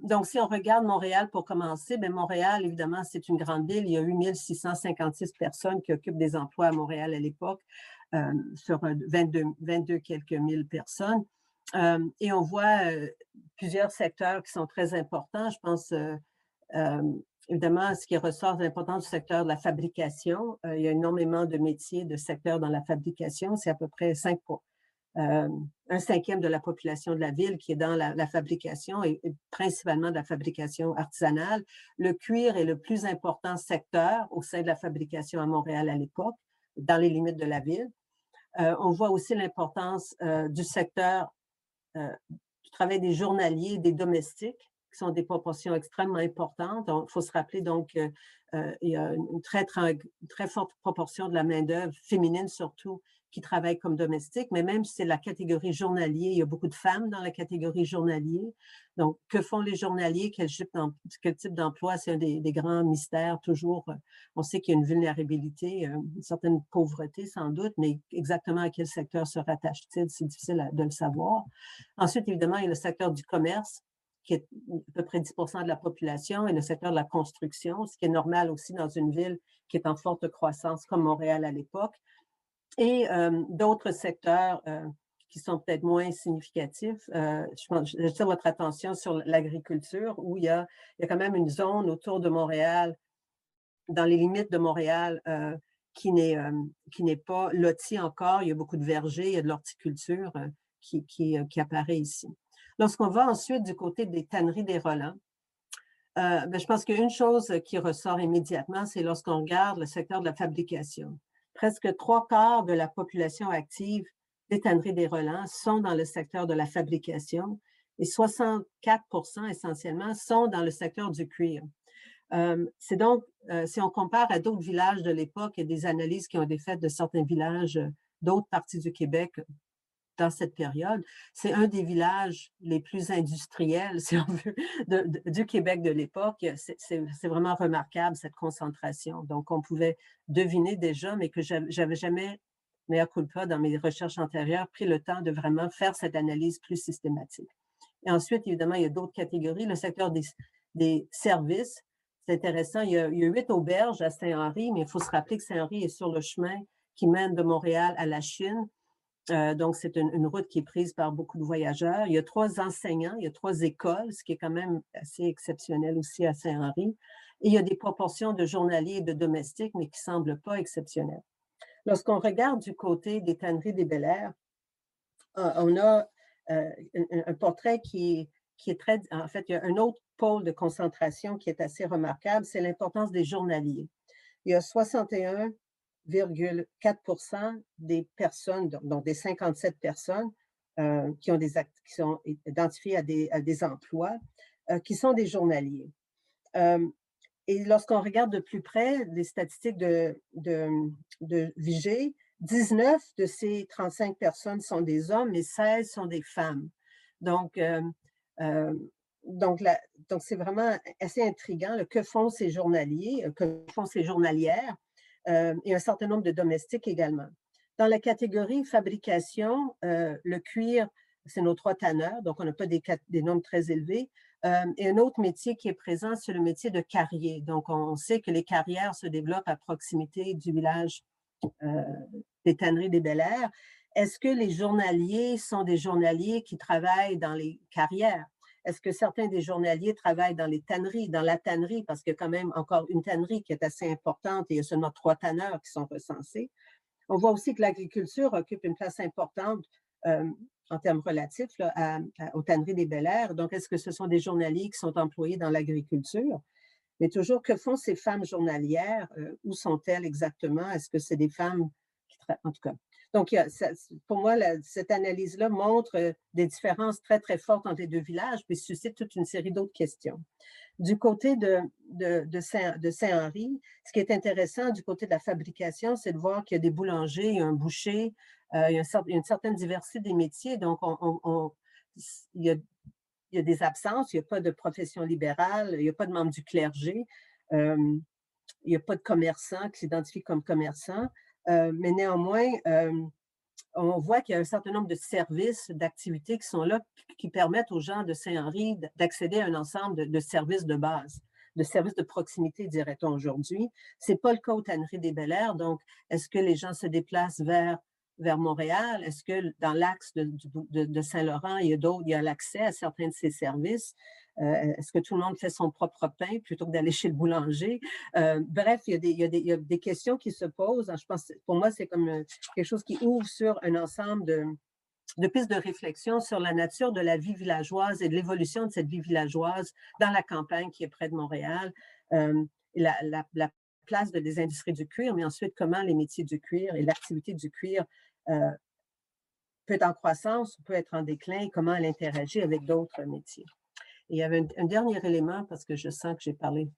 Donc, si on regarde Montréal pour commencer, bien, Montréal, évidemment, c'est une grande ville. Il y a 8 656 personnes qui occupent des emplois à Montréal à l'époque, sur 22 quelques mille personnes. Et on voit plusieurs secteurs qui sont très importants. Je pense, évidemment, ce qui ressort de l'importance du secteur de la fabrication. Il y a énormément de métiers, de secteurs dans la fabrication. C'est à peu près un cinquième de la population de la ville qui est dans la fabrication et principalement de la fabrication artisanale. Le cuir est le plus important secteur au sein de la fabrication à Montréal à l'époque, dans les limites de la ville. On voit aussi l'importance du secteur du travail des journaliers, des domestiques, qui sont des proportions extrêmement importantes. Il faut se rappeler, donc, il y a une très forte proportion de la main-d'œuvre féminine, surtout, qui travaillent comme domestiques, mais même si c'est la catégorie journalier, il y a beaucoup de femmes dans la catégorie journalier. Donc, que font les journaliers? Quel type d'emploi? C'est un des grands mystères, toujours. On sait qu'il y a une vulnérabilité, une certaine pauvreté, sans doute, mais exactement à quel secteur se rattache-t-il? C'est difficile de le savoir. Ensuite, évidemment, il y a le secteur du commerce, qui est à peu près 10% de la population, et le secteur de la construction, ce qui est normal aussi dans une ville qui est en forte croissance comme Montréal à l'époque. Et d'autres secteurs qui sont peut-être moins significatifs. J'attire votre attention sur l'agriculture, où il y a quand même une zone autour de Montréal, dans les limites de Montréal, qui n'est pas lotie encore. Il y a beaucoup de vergers, il y a de l'horticulture qui apparaît ici. Lorsqu'on va ensuite du côté des tanneries des Rolands, je pense qu'il y a une chose qui ressort immédiatement, c'est lorsqu'on regarde le secteur de la fabrication. Presque 3/4 de la population active des tanneries des Rolands sont dans le secteur de la fabrication et 64% essentiellement sont dans le secteur du cuir. C'est donc, si on compare à d'autres villages de l'époque et des analyses qui ont été faites de certains villages d'autres parties du Québec, dans cette période. C'est un des villages les plus industriels, si on veut, du Québec de l'époque. C'est vraiment remarquable, cette concentration. Donc, on pouvait deviner déjà, mais que j'avais jamais, mea culpa, dans mes recherches antérieures, pris le temps de vraiment faire cette analyse plus systématique. Et ensuite, évidemment, il y a d'autres catégories. Le secteur des services, c'est intéressant. Il y a 8 auberges à Saint-Henri, mais il faut se rappeler que Saint-Henri est sur le chemin qui mène de Montréal à la Chine. Donc, c'est une route qui est prise par beaucoup de voyageurs. Il y a 3 enseignants, il y a 3 écoles, ce qui est quand même assez exceptionnel aussi à Saint-Henri. Et il y a des proportions de journaliers et de domestiques, mais qui ne semblent pas exceptionnelles. Lorsqu'on regarde du côté des tanneries des Bel-Air, on a un portrait qui est très... En fait, il y a un autre pôle de concentration qui est assez remarquable, c'est l'importance des journaliers. Il y a 61,4% des personnes, donc des 57 personnes qui sont identifiées à des emplois, qui sont des journaliers. Et lorsqu'on regarde de plus près les statistiques de Vigée, 19 de ces 35 personnes sont des hommes et 16 sont des femmes. Donc, c'est vraiment assez intriguant. Que font ces journaliers, que font ces journalières, et un certain nombre de domestiques également. Dans la catégorie fabrication, le cuir, c'est nos 3 tanneurs, donc on n'a pas des nombres très élevés. Et un autre métier qui est présent, c'est le métier de carrier. Donc, on sait que les carrières se développent à proximité du village des tanneries des Bel-Air. Est-ce que les journaliers sont des journaliers qui travaillent dans les carrières? Est-ce que certains des journaliers travaillent dans les tanneries, dans la tannerie, parce qu'il y a quand même encore une tannerie qui est assez importante et il y a seulement 3 tanneurs qui sont recensés. On voit aussi que l'agriculture occupe une place importante en termes relatifs là, aux tanneries des Bel-Air. Donc, est-ce que ce sont des journaliers qui sont employés dans l'agriculture? Mais toujours, que font ces femmes journalières? Où sont-elles exactement? Est-ce que c'est des femmes qui travaillent? En tout cas. Donc, pour moi, cette analyse-là montre des différences très, très fortes entre les 2 villages, puis suscite toute une série d'autres questions. Du côté de Saint-Henri, ce qui est intéressant du côté de la fabrication, c'est de voir qu'il y a des boulangers, il y a un boucher, il y a une certaine diversité des métiers. Donc, il y a des absences, il n'y a pas de profession libérale, il n'y a pas de membres du clergé, il n'y a pas de commerçants qui s'identifient comme commerçants. Mais néanmoins, on voit qu'il y a un certain nombre de services, d'activités qui sont là, qui permettent aux gens de Saint-Henri d'accéder à un ensemble de services de base, de services de proximité, dirait-on aujourd'hui. Ce n'est pas le cas aux tanneries des Bel-Air. Donc, est-ce que les gens se déplacent vers Montréal? Est-ce que dans l'axe de Saint-Laurent, il y a l'accès à certains de ces services? Est-ce que tout le monde fait son propre pain plutôt que d'aller chez le boulanger? Bref, il y a des questions qui se posent. Je pense, pour moi, c'est comme quelque chose qui ouvre sur un ensemble de pistes de réflexion sur la nature de la vie villageoise et de l'évolution de cette vie villageoise dans la campagne qui est près de Montréal. La place des industries du cuir, mais ensuite comment les métiers du cuir et l'activité du cuir peut être en croissance ou peut être en déclin, comment elle interagit avec d'autres métiers. Et il y avait un dernier élément, parce que je sens que j'ai parlé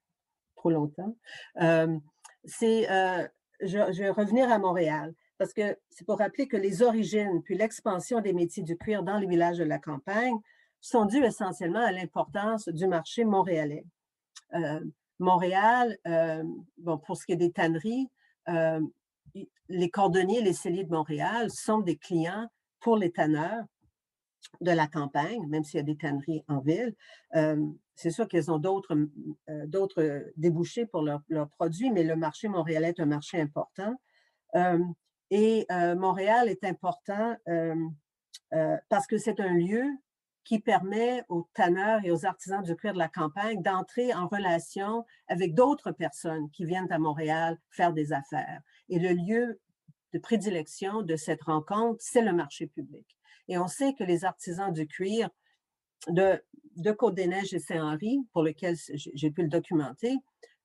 trop longtemps, je vais revenir à Montréal, parce que c'est pour rappeler que les origines puis l'expansion des métiers du cuir dans les villages de la campagne sont dues essentiellement à l'importance du marché montréalais. Montréal, pour ce qui est des tanneries, les cordonniers et les selliers de Montréal sont des clients pour les tanneurs de la campagne, même s'il y a des tanneries en ville. C'est sûr qu'elles ont d'autres débouchés pour leurs produits, mais le marché montréalais est un marché important. Montréal est important parce que c'est un lieu qui permet aux tanneurs et aux artisans du cuir de la campagne d'entrer en relation avec d'autres personnes qui viennent à Montréal faire des affaires. Et le lieu de prédilection de cette rencontre, c'est le marché public. Et on sait que les artisans du cuir de Côte-des-Neiges et Saint-Henri, pour lesquels j'ai pu le documenter,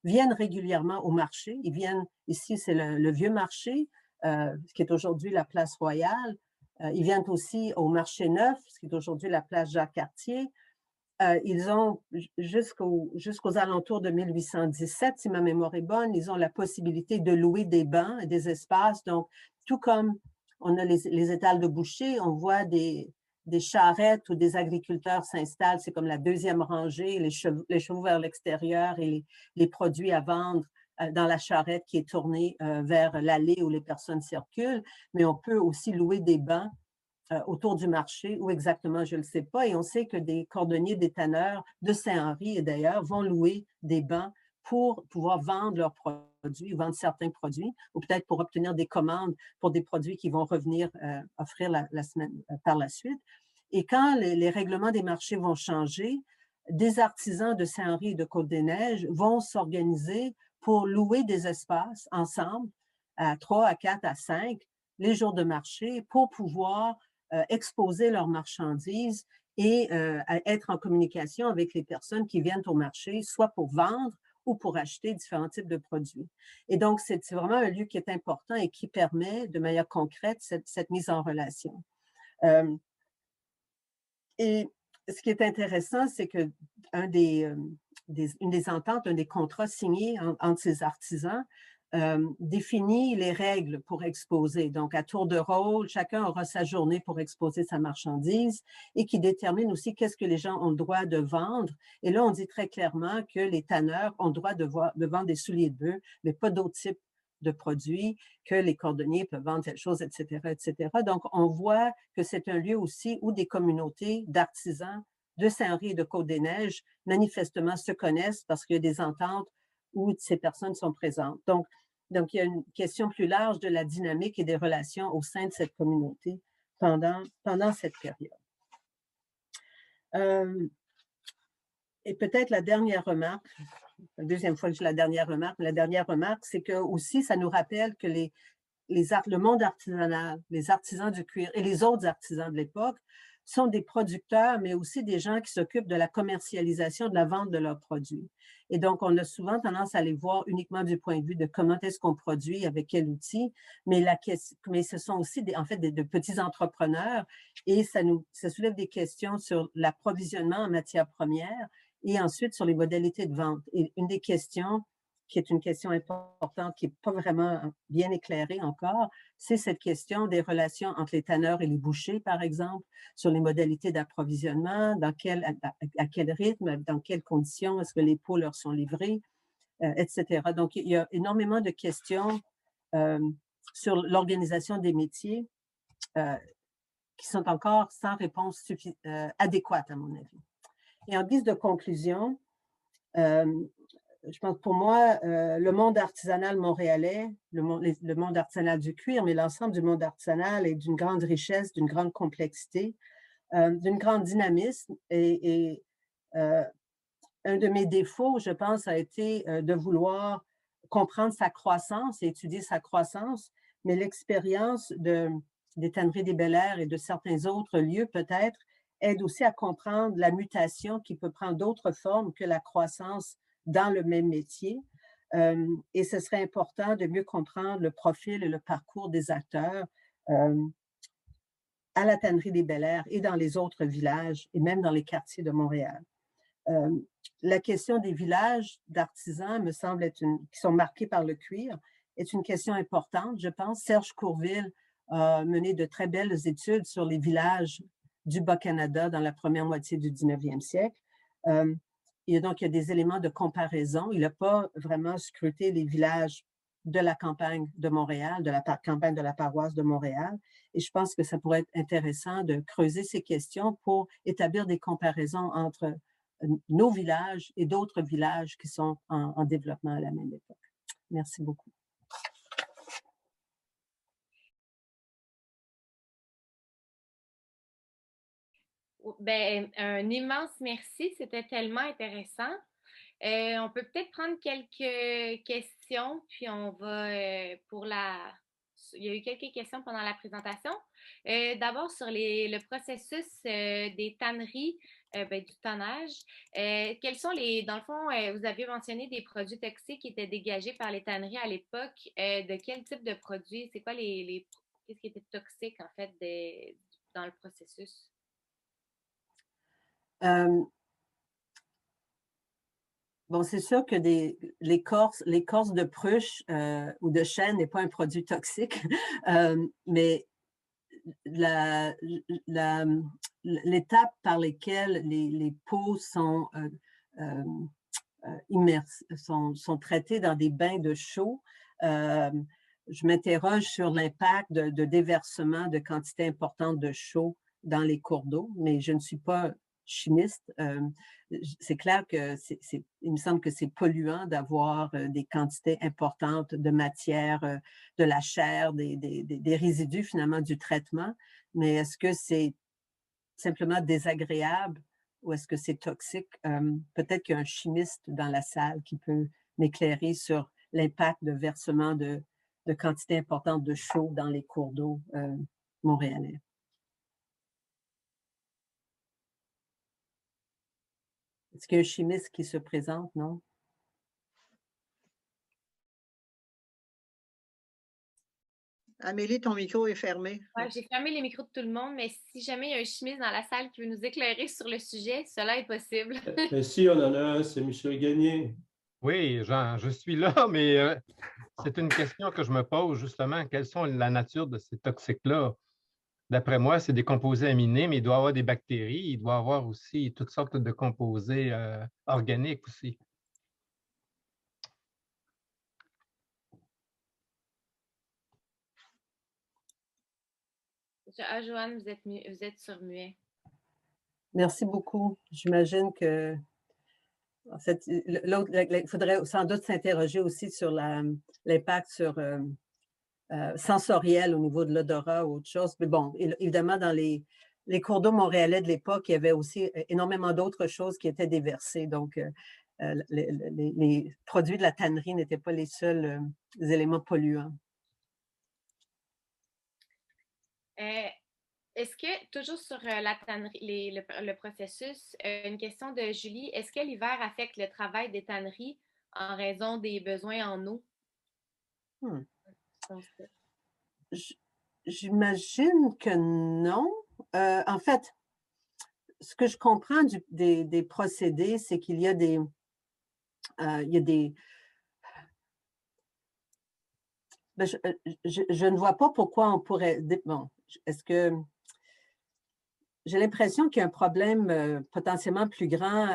viennent régulièrement au marché. Ils viennent, ici, c'est le vieux marché, qui est aujourd'hui la place Royale. Ils viennent aussi au marché neuf, ce qui est aujourd'hui la place Jacques-Cartier. Ils ont, jusqu'aux alentours de 1817, si ma mémoire est bonne, ils ont la possibilité de louer des bancs et des espaces. Donc, tout comme on a les étals de bouchers, on voit des charrettes où des agriculteurs s'installent, c'est comme la deuxième rangée, les chevaux vers l'extérieur et les produits à vendre dans la charrette qui est tournée vers l'allée où les personnes circulent, mais on peut aussi louer des bancs autour du marché, où exactement, je ne le sais pas, et on sait que des cordonniers, des tanneurs de Saint-Henri, et d'ailleurs, vont louer des bancs pour pouvoir vendre leurs produits, vendre certains produits, ou peut-être pour obtenir des commandes pour des produits qui vont revenir offrir la semaine par la suite. Et quand les règlements des marchés vont changer, des artisans de Saint-Henri et de Côte-des-Neiges vont s'organiser pour louer des espaces ensemble, à 3, à 4, à 5, les jours de marché, pour pouvoir exposer leurs marchandises et être en communication avec les personnes qui viennent au marché, soit pour vendre ou pour acheter différents types de produits. Et donc, c'est vraiment un lieu qui est important et qui permet de manière concrète cette mise en relation. Et ce qui est intéressant, c'est que une des ententes, un des contrats signés entre ces artisans définit les règles pour exposer. Donc, à tour de rôle, chacun aura sa journée pour exposer sa marchandise et qui détermine aussi qu'est-ce que les gens ont le droit de vendre. Et là, on dit très clairement que les tanneurs ont le droit de vendre des souliers de bœuf, mais pas d'autres types de produits, que les cordonniers peuvent vendre telle chose, etc., etc. Donc, on voit que c'est un lieu aussi où des communautés d'artisans de Saint-Henri et de Côte-des-Neiges, manifestement, se connaissent parce qu'il y a des ententes où ces personnes sont présentes. Donc, il y a une question plus large de la dynamique et des relations au sein de cette communauté pendant cette période. Et peut-être la dernière remarque, la deuxième fois que j'ai la dernière remarque, c'est que aussi, ça nous rappelle que le monde artisanal, les artisans du cuir et les autres artisans de l'époque sont des producteurs, mais aussi des gens qui s'occupent de la commercialisation, de la vente de leurs produits. Et donc, on a souvent tendance à les voir uniquement du point de vue de comment est-ce qu'on produit, avec quel outil, mais ce sont aussi en fait de petits entrepreneurs et ça soulève des questions sur l'approvisionnement en matières premières et ensuite sur les modalités de vente. Et une des questions qui est une question importante, qui n'est pas vraiment bien éclairée encore, c'est cette question des relations entre les tanneurs et les bouchers, par exemple, sur les modalités d'approvisionnement, à quel rythme, dans quelles conditions est-ce que les pots leur sont livrés, etc. Donc, il y a énormément de questions sur l'organisation des métiers qui sont encore sans réponse adéquate, à mon avis. Et en guise de conclusion, je pense pour moi, le monde artisanal montréalais, le monde artisanal du cuir, mais l'ensemble du monde artisanal est d'une grande richesse, d'une grande complexité, d'une grande dynamisme. Et un de mes défauts, je pense, a été de vouloir comprendre sa croissance et étudier sa croissance, mais l'expérience des tanneries des Bel-Air et de certains autres lieux, peut-être, aide aussi à comprendre la mutation qui peut prendre d'autres formes que la croissance dans le même métier. Et ce serait important de mieux comprendre le profil et le parcours des acteurs à la tannerie des Bel-Air et dans les autres villages et même dans les quartiers de Montréal. La question des villages d'artisans, me semble être qui sont marqués par le cuir, est une question importante, je pense. Serge Courville a mené de très belles études sur les villages du Bas-Canada dans la première moitié du 19e siècle. Et donc, il y a des éléments de comparaison. Il n'a pas vraiment scruté les villages de la campagne de Montréal, de la campagne de la paroisse de Montréal. Et je pense que ça pourrait être intéressant de creuser ces questions pour établir des comparaisons entre nos villages et d'autres villages qui sont en développement à la même époque. Merci beaucoup. Ben, un immense merci, c'était tellement intéressant. On peut peut-être prendre quelques questions, puis on va pour la... Il y a eu quelques questions pendant la présentation. D'abord, sur le processus des tanneries, du tannage. Quels sont dans le fond, vous aviez mentionné des produits toxiques qui étaient dégagés par les tanneries à l'époque. De quel type de produits? C'est quoi qu'est-ce qui était toxique, en fait, dans le processus? Bon, c'est sûr que l'écorce de pruche ou de chêne n'est pas un produit toxique, mais l'étape par laquelle les peaux sont sont traités dans des bains de chaux. Je m'interroge sur l'impact de déversement de quantités importantes de chaux dans les cours d'eau, mais je ne suis pas chimiste. C'est clair que il me semble que c'est polluant d'avoir des quantités importantes de matière, de la chair, des résidus finalement du traitement, mais est-ce que c'est simplement désagréable ou est-ce que c'est toxique? Peut-être qu'il y a un chimiste dans la salle qui peut m'éclairer sur l'impact de versement de quantités importantes de chaux dans les cours d'eau montréalais. Est-ce qu'il y a un chimiste qui se présente, non? Amélie, ton micro est fermé. Ouais, j'ai fermé les micros de tout le monde, mais si jamais il y a un chimiste dans la salle qui veut nous éclairer sur le sujet, cela est possible. Mais si, on en a un, c'est Michel Gagné. Oui, Jean, je suis là, mais c'est une question que je me pose justement. Quelles sont la nature de ces toxiques-là? D'après moi, c'est des composés aminés, mais il doit y avoir des bactéries, il doit y avoir aussi toutes sortes de composés organiques aussi. Ah, Joanne, vous êtes sur muet. Merci beaucoup. J'imagine que en fait, il faudrait sans doute s'interroger aussi sur l'impact sur sensoriel au niveau de l'odorat ou autre chose. Mais bon, évidemment, dans les cours d'eau montréalais de l'époque, il y avait aussi énormément d'autres choses qui étaient déversées. Donc, les produits de la tannerie n'étaient pas les seuls éléments polluants. Est-ce que, toujours sur la tannerie, le processus, une question de Julie, est-ce que l'hiver affecte le travail des tanneries en raison des besoins en eau? J'imagine que non. En fait, ce que je comprends des procédés, c'est qu'il y a ben, je ne vois pas pourquoi on pourrait... Bon, est-ce que... J'ai l'impression qu'il y a un problème potentiellement plus grand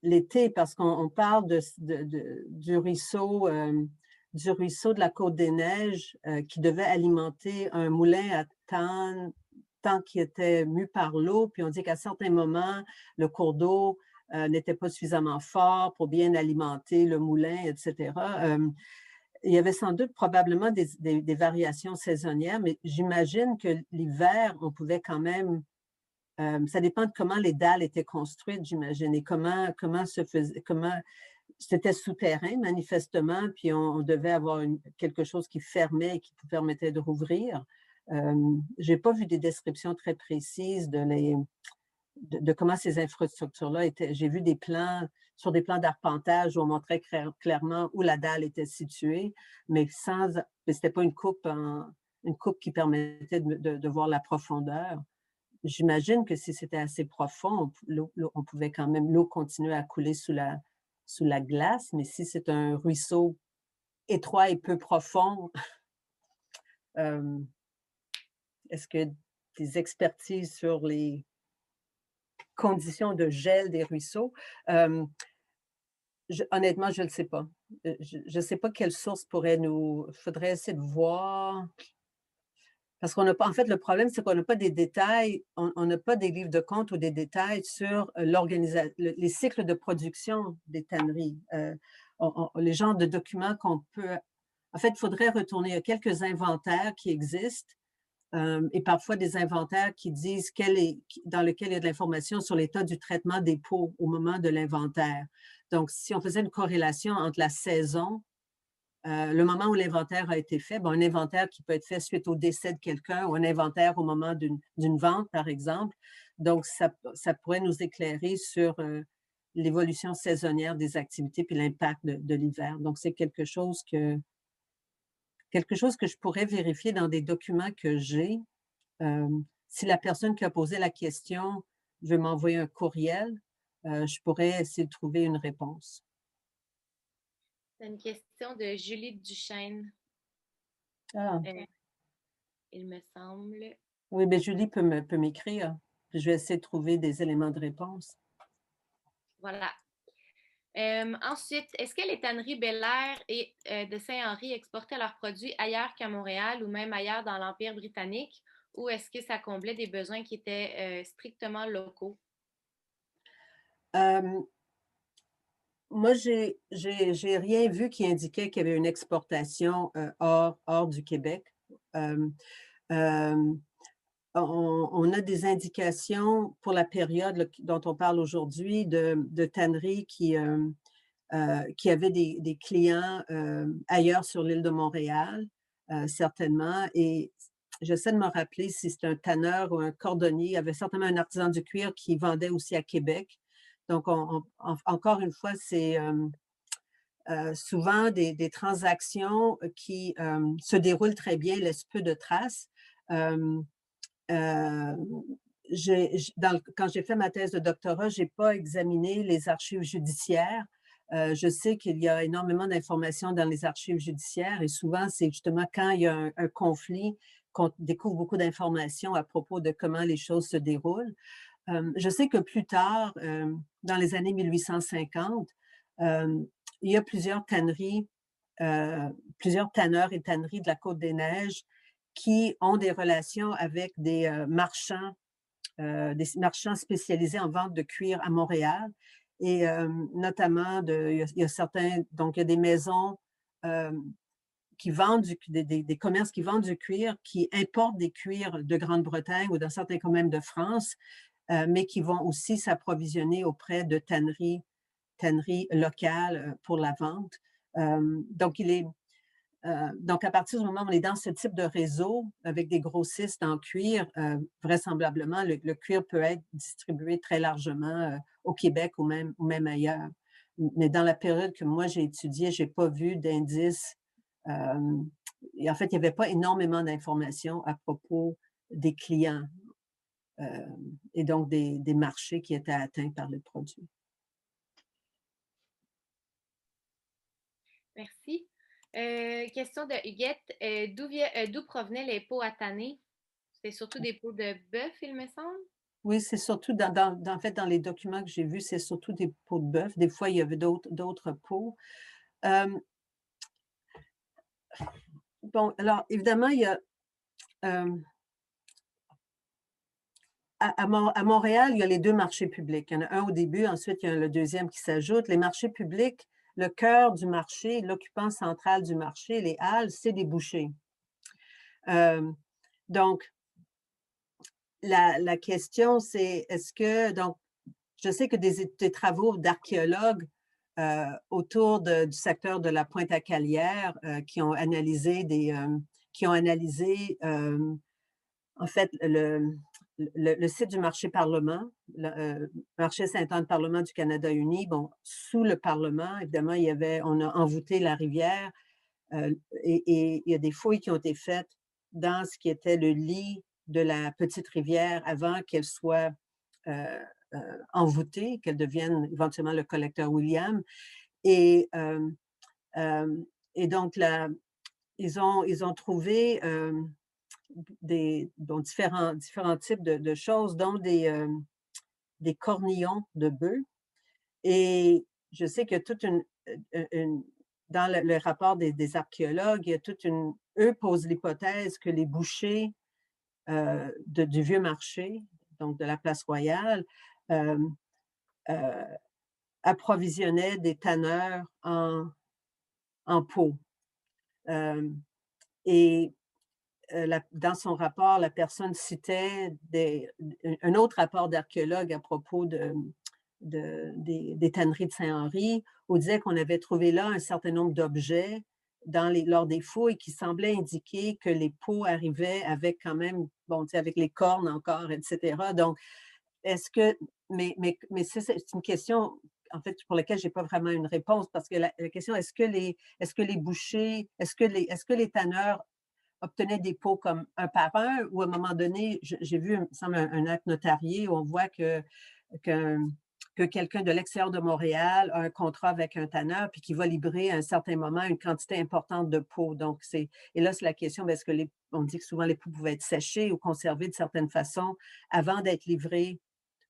l'été parce qu'on parle du ruisseau de la Côte-des-Neiges qui devait alimenter un moulin à tant qui était mu par l'eau. Puis on dit qu'à certains moments, le cours d'eau n'était pas suffisamment fort pour bien alimenter le moulin, etc. Il y avait sans doute probablement des variations saisonnières, mais j'imagine que l'hiver, on pouvait quand même... ça dépend de comment les dalles étaient construites, j'imagine, et comment c'était souterrain, manifestement, puis on devait avoir quelque chose qui fermait et qui permettait de rouvrir. Je n'ai pas vu des descriptions très précises de comment ces infrastructures-là étaient. J'ai vu sur des plans d'arpentage où on montrait clairement où la dalle était située, mais ce n'était pas une coupe qui permettait de voir la profondeur. J'imagine que si c'était assez profond, on pouvait quand même, l'eau continuer à couler sous la glace, mais si c'est un ruisseau étroit et peu profond, est-ce que des expertises sur les conditions de gel des ruisseaux? Honnêtement, je ne le sais pas. Je ne sais pas quelle source pourrait il faudrait essayer de voir. Parce qu'on n'a pas, en fait, le problème, c'est qu'on n'a pas des détails, on n'a pas des livres de comptes ou des détails sur les cycles de production des tanneries. Les genres de documents qu'on peut... En fait, il faudrait retourner à quelques inventaires qui existent et parfois des inventaires qui disent dans lesquels il y a de l'information sur l'état du traitement des peaux au moment de l'inventaire. Donc, si on faisait une corrélation entre la saison, le moment où l'inventaire a été fait, un inventaire qui peut être fait suite au décès de quelqu'un ou un inventaire au moment d'une vente, par exemple. Donc, ça pourrait nous éclairer sur l'évolution saisonnière des activités puis l'impact de l'hiver. Donc, c'est quelque chose que je pourrais vérifier dans des documents que j'ai. Si la personne qui a posé la question veut m'envoyer un courriel, je pourrais essayer de trouver une réponse. C'est une question de Julie Duchesne. Ah. il me semble. Oui, mais Julie peut m'écrire. Puis je vais essayer de trouver des éléments de réponse. Voilà. Ensuite, est-ce que les tanneries Bel-Air et de Saint-Henri exportaient leurs produits ailleurs qu'à Montréal ou même ailleurs dans l'Empire britannique, ou est-ce que ça comblait des besoins qui étaient strictement locaux? Euh, Moi, j'ai rien vu qui indiquait qu'il y avait une exportation hors du Québec. Euh, euh, on a des indications pour la période dont on parle aujourd'hui de tanneries qui avaient des clients ailleurs sur l'île de Montréal, certainement. Et j'essaie de me rappeler si c'est un tanneur ou un cordonnier. Il y avait certainement un artisan du cuir qui vendait aussi à Québec. Donc, encore une fois, c'est souvent des transactions qui se déroulent très bien, laissent peu de traces. Euh, euh, quand j'ai fait ma thèse de doctorat, je n'ai pas examiné les archives judiciaires. Je sais qu'il y a énormément d'informations dans les archives judiciaires et souvent, c'est justement quand il y a un conflit qu'on découvre beaucoup d'informations à propos de comment les choses se déroulent. Je sais que plus tard, dans les années 1850, il y a plusieurs tanneries, plusieurs tanneurs et tanneries de la Côte-des-Neiges qui ont des relations avec des marchands spécialisés en vente de cuir à Montréal. Et notamment, il y a certains, donc il y a des maisons qui vendent des commerces qui vendent du cuir, qui importent des cuirs de Grande-Bretagne ou dans certains cas même de France, mais qui vont aussi s'approvisionner auprès de tanneries locales pour la vente. Donc, donc, à partir du moment où on est dans ce type de réseau avec des grossistes en cuir, vraisemblablement, le cuir peut être distribué très largement au Québec ou même ailleurs. Mais dans la période que moi j'ai étudiée, je n'ai pas vu d'indices. Et en fait, il n'y avait pas énormément d'informations à propos des clients et donc des marchés qui étaient atteints par le produit. Merci. Question de Huguette. D'où provenaient les pots à tanner? C'était surtout des pots de bœuf, il me semble. Oui, c'est surtout en fait, dans les documents que j'ai vus, c'est surtout des peaux de bœuf. Des fois, il y avait d'autres peaux. Bon, alors, évidemment, il y a à Montréal, il y a les deux marchés publics. Il y en a un au début, ensuite, il y a le deuxième qui s'ajoute. Les marchés publics, le cœur du marché, l'occupant central du marché, les halles, c'est des bouchers. Donc, la question, c'est est-ce que, donc, je sais que des travaux d'archéologues autour du secteur de la Pointe-à-Calière qui ont analysé en fait le site du marché Parlement, le marché Sainte-Anne-Parlement du Canada uni. Bon, sous le Parlement, évidemment, on a envoûté la rivière et il y a des fouilles qui ont été faites dans ce qui était le lit de la petite rivière avant qu'elle soit envoûtée, qu'elle devienne éventuellement le collecteur William. Et donc, là, ils ont trouvé différents types de choses, dont des cornillons de bœuf. Et je sais qu'il y a toute dans le rapport des archéologues, il y a eux posent l'hypothèse que les bouchers du vieux marché, donc de la place Royale, approvisionnaient des tanneurs en peau. Et dans son rapport, la personne citait un autre rapport d'archéologue à propos des tanneries de Saint-Henri, où il disait qu'on avait trouvé là un certain nombre d'objets lors des fouilles qui semblaient indiquer que les peaux arrivaient avec quand même, bon, avec les cornes encore, etc. Donc, est-ce que, mais c'est une question, en fait, pour laquelle je n'ai pas vraiment une réponse, parce que la question, est-ce que les bouchers, est-ce que les tanneurs obtenaient des pots comme un par un, ou à un moment donné, j'ai vu, il me semble, un acte notarié où on voit qu'un que quelqu'un de l'extérieur de Montréal a un contrat avec un tanneur puis qui va livrer à un certain moment une quantité importante de peau. Donc, et là, c'est la question, est-ce que on dit que souvent les peaux pouvaient être séchées ou conservées de certaines façons avant d'être livrées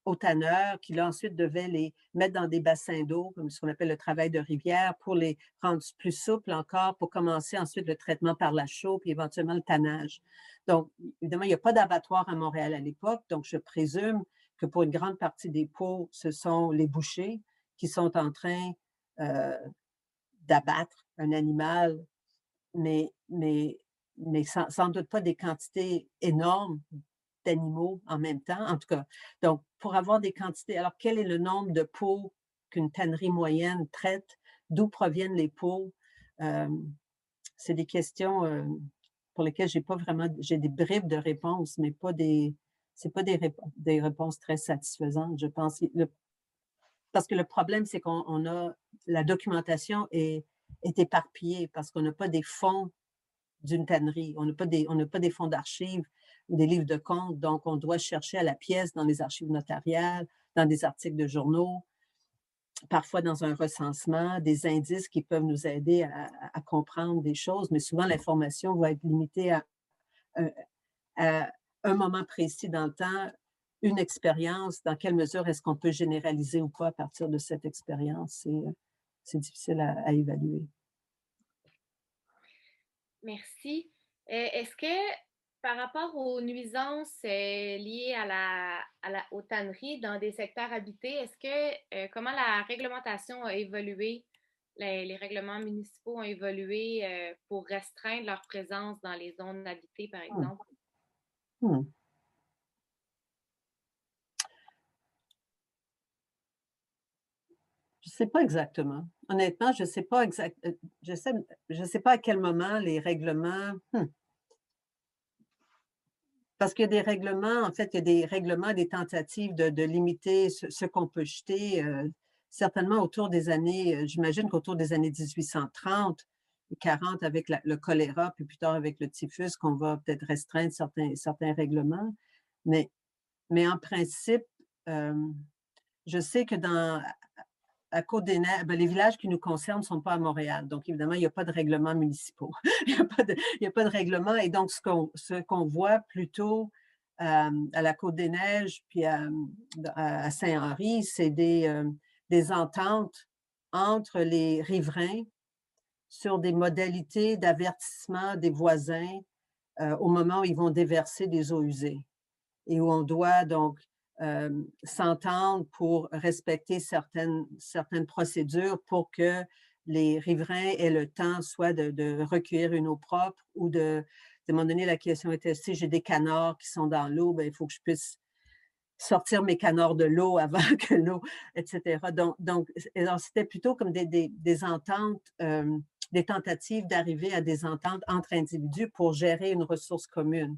au tanneur, qui là ensuite devait les mettre dans des bassins d'eau, comme ce qu'on appelle le travail de rivière, pour les rendre plus souples encore, pour commencer ensuite le traitement par la chaux, puis éventuellement le tannage. Donc, évidemment, il n'y a pas d'abattoir à Montréal à l'époque, donc je présume que pour une grande partie des peaux, ce sont les bouchers qui sont en train d'abattre un animal, mais sans doute pas des quantités énormes d'animaux en même temps, en tout cas. Donc, pour avoir des quantités, alors quel est le nombre de peaux qu'une tannerie moyenne traite? D'où proviennent les peaux? C'est des questions pour lesquelles j'ai des bribes de réponses, mais c'est pas des réponses très satisfaisantes, je pense. Parce que le problème, c'est la documentation est éparpillée parce qu'on n'a pas des fonds d'une tannerie. On n'a pas des fonds d'archives ou des livres de comptes, donc on doit chercher à la pièce dans les archives notariales, dans des articles de journaux, parfois dans un recensement, des indices qui peuvent nous aider à comprendre des choses, mais souvent l'information va être limitée à un moment précis dans le temps, une expérience, dans quelle mesure est-ce qu'on peut généraliser ou pas à partir de cette expérience, c'est difficile à évaluer. Merci. Est-ce que par rapport aux nuisances liées aux tanneries dans des secteurs habités, est-ce que comment la réglementation a évolué, les règlements municipaux ont évolué pour restreindre leur présence dans les zones habitées, par exemple? Je ne sais pas exactement. Honnêtement, je ne sais pas je sais pas à quel moment les règlements. Parce qu'il y a des règlements, en fait, il y a des règlements, des tentatives de limiter ce qu'on peut jeter, certainement autour des années, j'imagine qu'autour des années 1830 et 40 avec le choléra, puis plus tard avec le typhus, qu'on va peut-être restreindre certains règlements. Mais en principe, je sais que à Côte-des-Neiges, les villages qui nous concernent ne sont pas à Montréal. Donc, évidemment, il n'y a pas de règlements municipaux. Il n'y a pas de règlement. Et donc, ce qu'on voit plutôt à la Côte-des-Neiges puis à Saint-Henri, c'est des ententes entre les riverains sur des modalités d'avertissement des voisins au moment où ils vont déverser des eaux usées et où on doit donc s'entendre pour respecter certaines procédures pour que les riverains aient le temps soit de recueillir une eau propre ou à un moment donné, la question était si j'ai des canards qui sont dans l'eau, il faut que je puisse sortir mes canards de l'eau avant que l'eau, etc. Donc c'était plutôt comme des ententes, des tentatives d'arriver à des ententes entre individus pour gérer une ressource commune.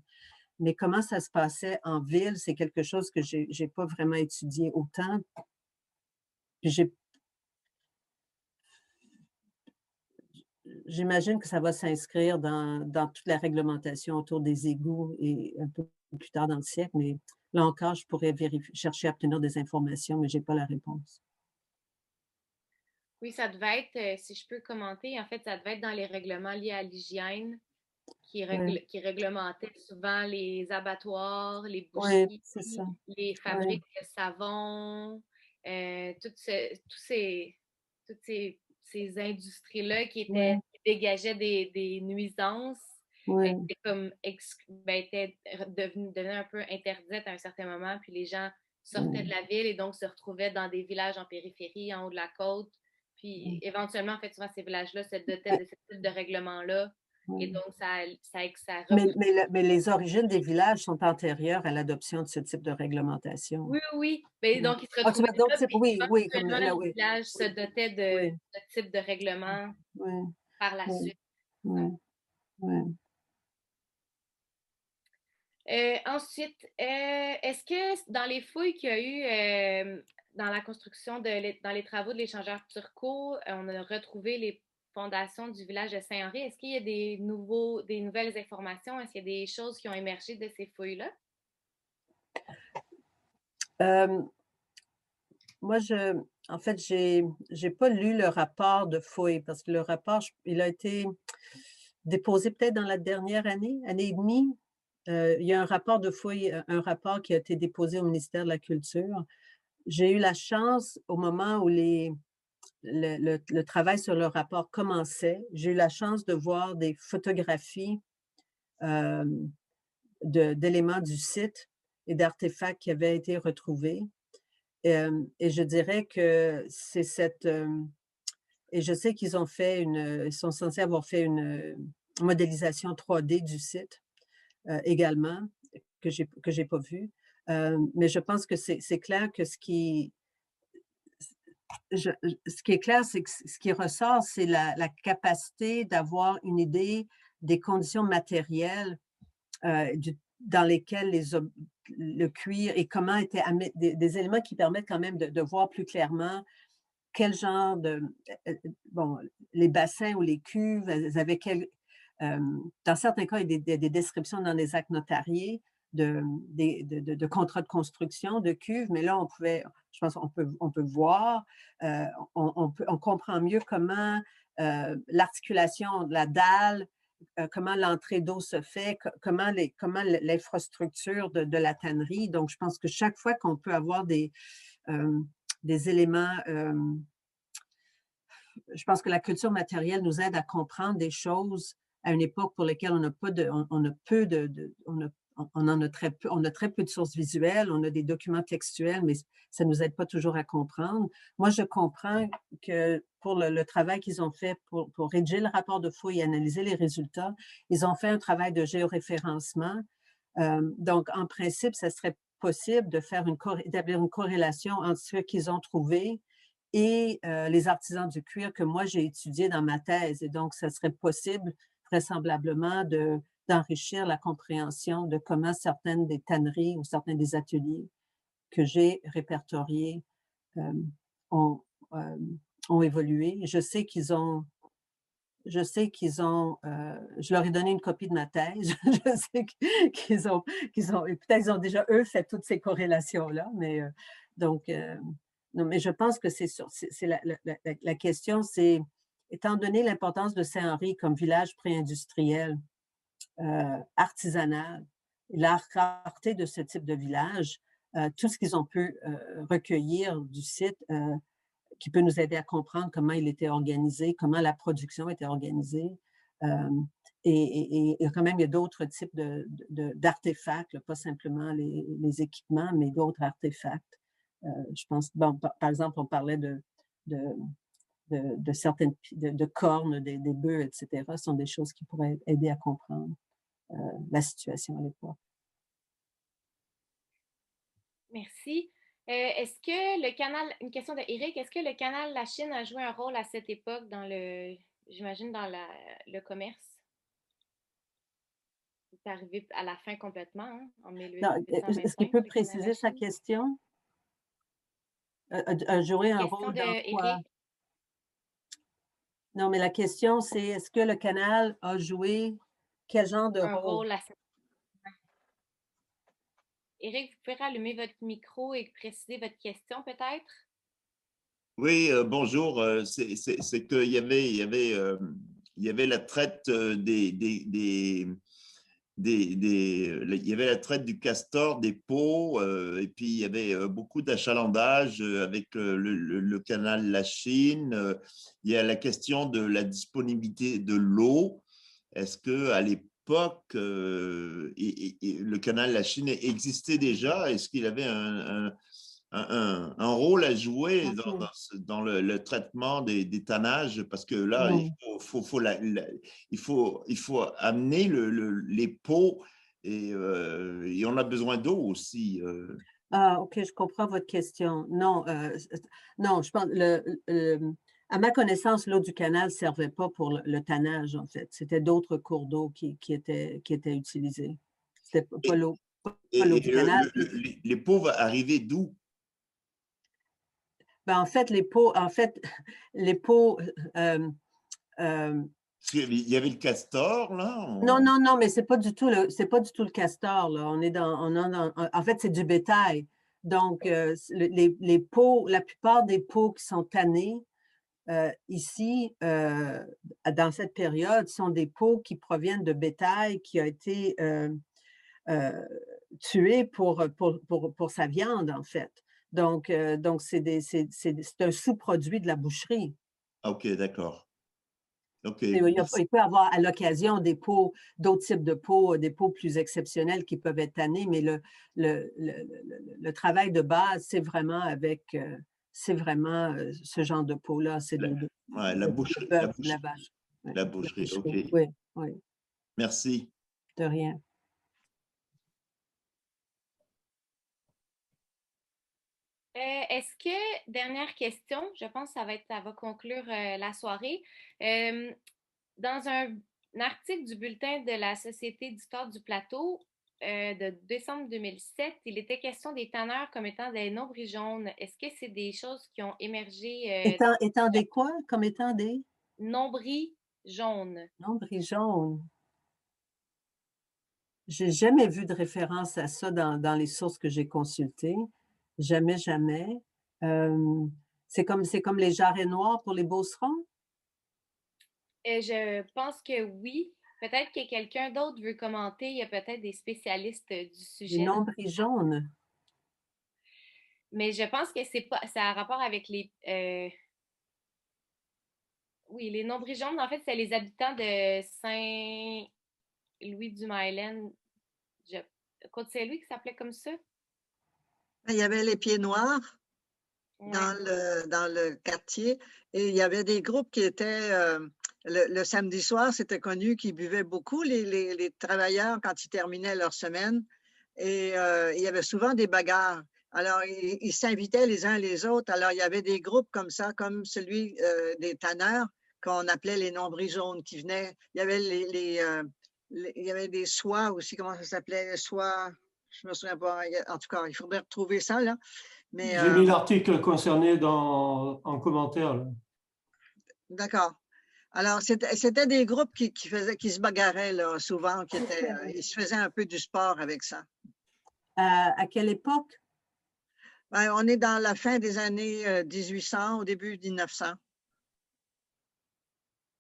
Mais comment ça se passait en ville, c'est quelque chose que je n'ai pas vraiment étudié autant. J'imagine que ça va s'inscrire dans toute la réglementation autour des égouts et un peu plus tard dans le siècle, mais là encore, je pourrais chercher à obtenir des informations, mais je n'ai pas la réponse. Oui, ça devait être, si je peux commenter, en fait, ça devait être dans les règlements liés à l'hygiène qui réglementaient souvent les abattoirs, les boucheries, les fabriques de savon, toutes ces industries-là qui dégageaient des nuisances, étaient devenaient un peu interdites à un certain moment, puis les gens sortaient de la ville et donc se retrouvaient dans des villages en périphérie, en haut de la côte. Puis éventuellement, en fait, souvent, ces villages-là se dotaient de ce type de règlement-là. Et donc, ça mais les origines des villages sont antérieures à l'adoption de ce type de réglementation. Oui. Mais donc, ils se retrouvaient là, comme les villages se dotaient de ce type de règlement par la suite. Ensuite, est-ce que dans les fouilles qu'il y a eu dans la construction, dans les travaux de l'échangeur Turcot, on a retrouvé les fondations du village de Saint-Henri? Est-ce qu'il y a des nouvelles informations? Est-ce qu'il y a des choses qui ont émergé de ces fouilles-là? Moi, en fait, j'ai pas lu le rapport de fouille parce que le rapport, il a été déposé peut-être dans la dernière année et demie. Il y a un rapport de fouille, un rapport qui a été déposé au ministère de la Culture. J'ai eu la chance, au moment où le travail sur le rapport commençait, j'ai eu la chance de voir des photographies d'éléments du site et d'artefacts qui avaient été retrouvés. Et je dirais que c'est et je sais qu'ils ils sont censés avoir fait une modélisation 3D du site également, que j'ai pas vu. Mais je pense que c'est clair que ce qui est clair, c'est que ce qui ressort, c'est la capacité d'avoir une idée des conditions matérielles dans lesquelles le cuir et comment étaient des éléments qui permettent quand même de voir plus clairement quel genre bon, les bassins ou les cuves, elles avaient dans certains cas, il y a des descriptions dans les actes notariés de contrats de construction de cuves, mais là, je pense on peut voir, on comprend mieux comment l'articulation de la dalle, comment l'entrée d'eau se fait, comment l'infrastructure de la tannerie. Donc, je pense que chaque fois qu'on peut avoir des éléments, je pense que la culture matérielle nous aide à comprendre des choses à une époque pour lesquelles on en a très peu, on a très peu de sources visuelles, on a des documents textuels, mais ça ne nous aide pas toujours à comprendre. Moi, je comprends que pour le travail qu'ils ont fait pour rédiger le rapport de fouille et analyser les résultats, ils ont fait un travail de géoréférencement. Donc, en principe, ça serait possible d'établir une corrélation entre ce qu'ils ont trouvé et les artisans du cuir que moi, j'ai étudié dans ma thèse. Et donc, ça serait possible, vraisemblablement, d'enrichir la compréhension de comment certaines des tanneries ou certains des ateliers que j'ai répertoriés ont évolué. Je sais qu'ils ont, je leur ai donné une copie de ma thèse. Je sais qu'ils ont, peut-être ils ont déjà, eux, fait toutes ces corrélations-là, mais donc, non, mais je pense que la question, c'est, étant donné l'importance de Saint-Henri comme village pré-industriel, artisanal, la rareté de ce type de village, tout ce qu'ils ont pu recueillir du site qui peut nous aider à comprendre comment il était organisé, comment la production était organisée. Et quand même, il y a d'autres types d'artefacts, pas simplement les équipements, mais d'autres artefacts. Je pense, bon, par exemple, on parlait de certaines cornes, des bœufs, etc. Ce sont des choses qui pourraient aider à comprendre la situation à l'époque. Merci. Est-ce que le canal, une question de Eric, est-ce que le canal La Chine a joué un rôle à cette époque j'imagine, dans le commerce? C'est arrivé à la fin complètement, hein, en 1825. Est-ce qu'il peut préciser sa question? A joué un rôle dans quoi? Non, mais la question, c'est est-ce que le canal a joué quel genre de rôle? Éric, vous pouvez rallumer votre micro et préciser votre question, peut-être? Oui, bonjour. C'est qu'il y avait la traite il y avait la traite du castor, des peaux, et puis il y avait beaucoup d'achalandage avec le canal La Chine. Il y a la question de la disponibilité de l'eau. Est-ce que à l'époque, le canal La Chine existait déjà? Est-ce qu'il avait un rôle à jouer dans le traitement des tannages? Parce que là, il faut amener les pots et on a besoin d'eau aussi. Ah, OK, je comprends votre question. Non, non, je pense, à ma connaissance, l'eau du canal ne servait pas pour le tannage, en fait. C'était d'autres cours d'eau qui étaient utilisés. C'était pas l'eau du canal. Les pots arrivaient d'où? Ben, en fait, les pots, il y avait le castor, là? Non, mais c'est pas du tout le castor, là. En fait, c'est du bétail. Donc, les pots, la plupart des pots qui sont tannés ici, dans cette période, sont des pots qui proviennent de bétail qui a été tué pour sa viande, en fait. Donc c'est un sous-produit de la boucherie. OK, d'accord. OK, Il merci. peut y avoir à l'occasion des pots, d'autres types de pots, des pots plus exceptionnels qui peuvent être tannés, mais le travail de base, c'est vraiment ce genre de pot-là. C'est Ouais, la boucherie, bœuf ou la vache. Ouais, la boucherie, OK. Oui, oui, Merci. de rien. Est-ce que, dernière question, je pense que ça va conclure la soirée. Dans un article du bulletin de la Société d'histoire du plateau de décembre 2007, il était question des tanneurs comme étant des nombris jaunes. Est-ce que c'est des choses qui ont émergé Étant des quoi? Comme étant des nombris jaunes? nombris jaunes. J'ai jamais vu de référence à ça dans les sources que j'ai consultées. Jamais, jamais. C'est comme les jarrets noirs pour les beaucerons? Je pense que oui. Peut-être que quelqu'un d'autre veut commenter. Il y a peut-être des spécialistes du Les sujet. nombris jaunes. Mais je pense que ça a rapport avec les. Oui, les nombris jaunes, en fait, c'est les habitants de Saint-Louis-du-Myland. Côte-Saint-Louis qui s'appelait comme ça? Il y avait les Pieds Noirs Ouais. dans le quartier et il y avait des groupes qui étaient, le samedi soir, c'était connu qu'ils buvaient beaucoup, les travailleurs, quand ils terminaient leur semaine. Et il y avait souvent des bagarres. Alors, ils s'invitaient les uns les autres. Alors, il y avait des groupes comme ça, comme celui des tanneurs, qu'on appelait les nombris jaunes, qui venaient. Il y avait il y avait des soies aussi, comment ça s'appelait? Soies, je me souviens pas. En tout cas, il faudrait retrouver ça, là. Mais, J'ai mis l'article concerné en commentaire, là. d'accord. Alors, c'était des groupes qui se bagarraient, là, souvent, ils se faisaient un peu du sport avec ça. À quelle époque? Ben, on est dans la fin des années 1800, au début 1900.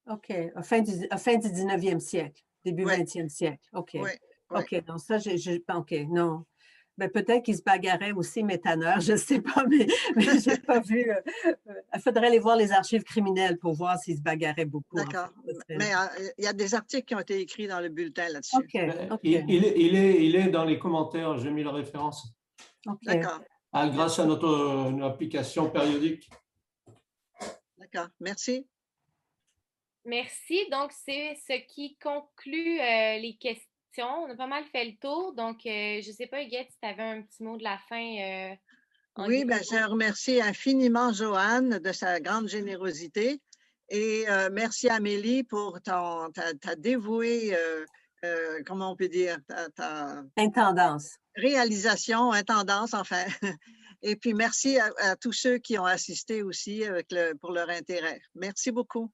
OK. Fin du 19e siècle, début Oui, 20e siècle. OK. oui, oui. OK. Donc, ça, OK, non. Ben, peut-être qu'ils se bagarraient aussi, mes tanneurs, je ne sais pas, mais je n'ai pas vu. Il faudrait aller voir les archives criminelles pour voir s'ils se bagarraient beaucoup. D'accord. En fait. Mais il y a des articles qui ont été écrits dans le bulletin là-dessus. OK. OK. Il est dans les commentaires, j'ai mis la référence. OK. D'accord. Grâce à notre application périodique. D'accord. Merci. Merci. Donc, c'est ce qui conclut les questions. On a pas mal fait le tour. Donc, je ne sais pas, Huguette, si tu avais un petit mot de la fin. Oui, ben, je remercie infiniment Joanne de sa grande générosité et merci Amélie pour ta dévouée, comment on peut dire, ta Intendance. réalisation, intendance, enfin. Et puis merci à tous ceux qui ont assisté aussi pour leur intérêt. Merci beaucoup.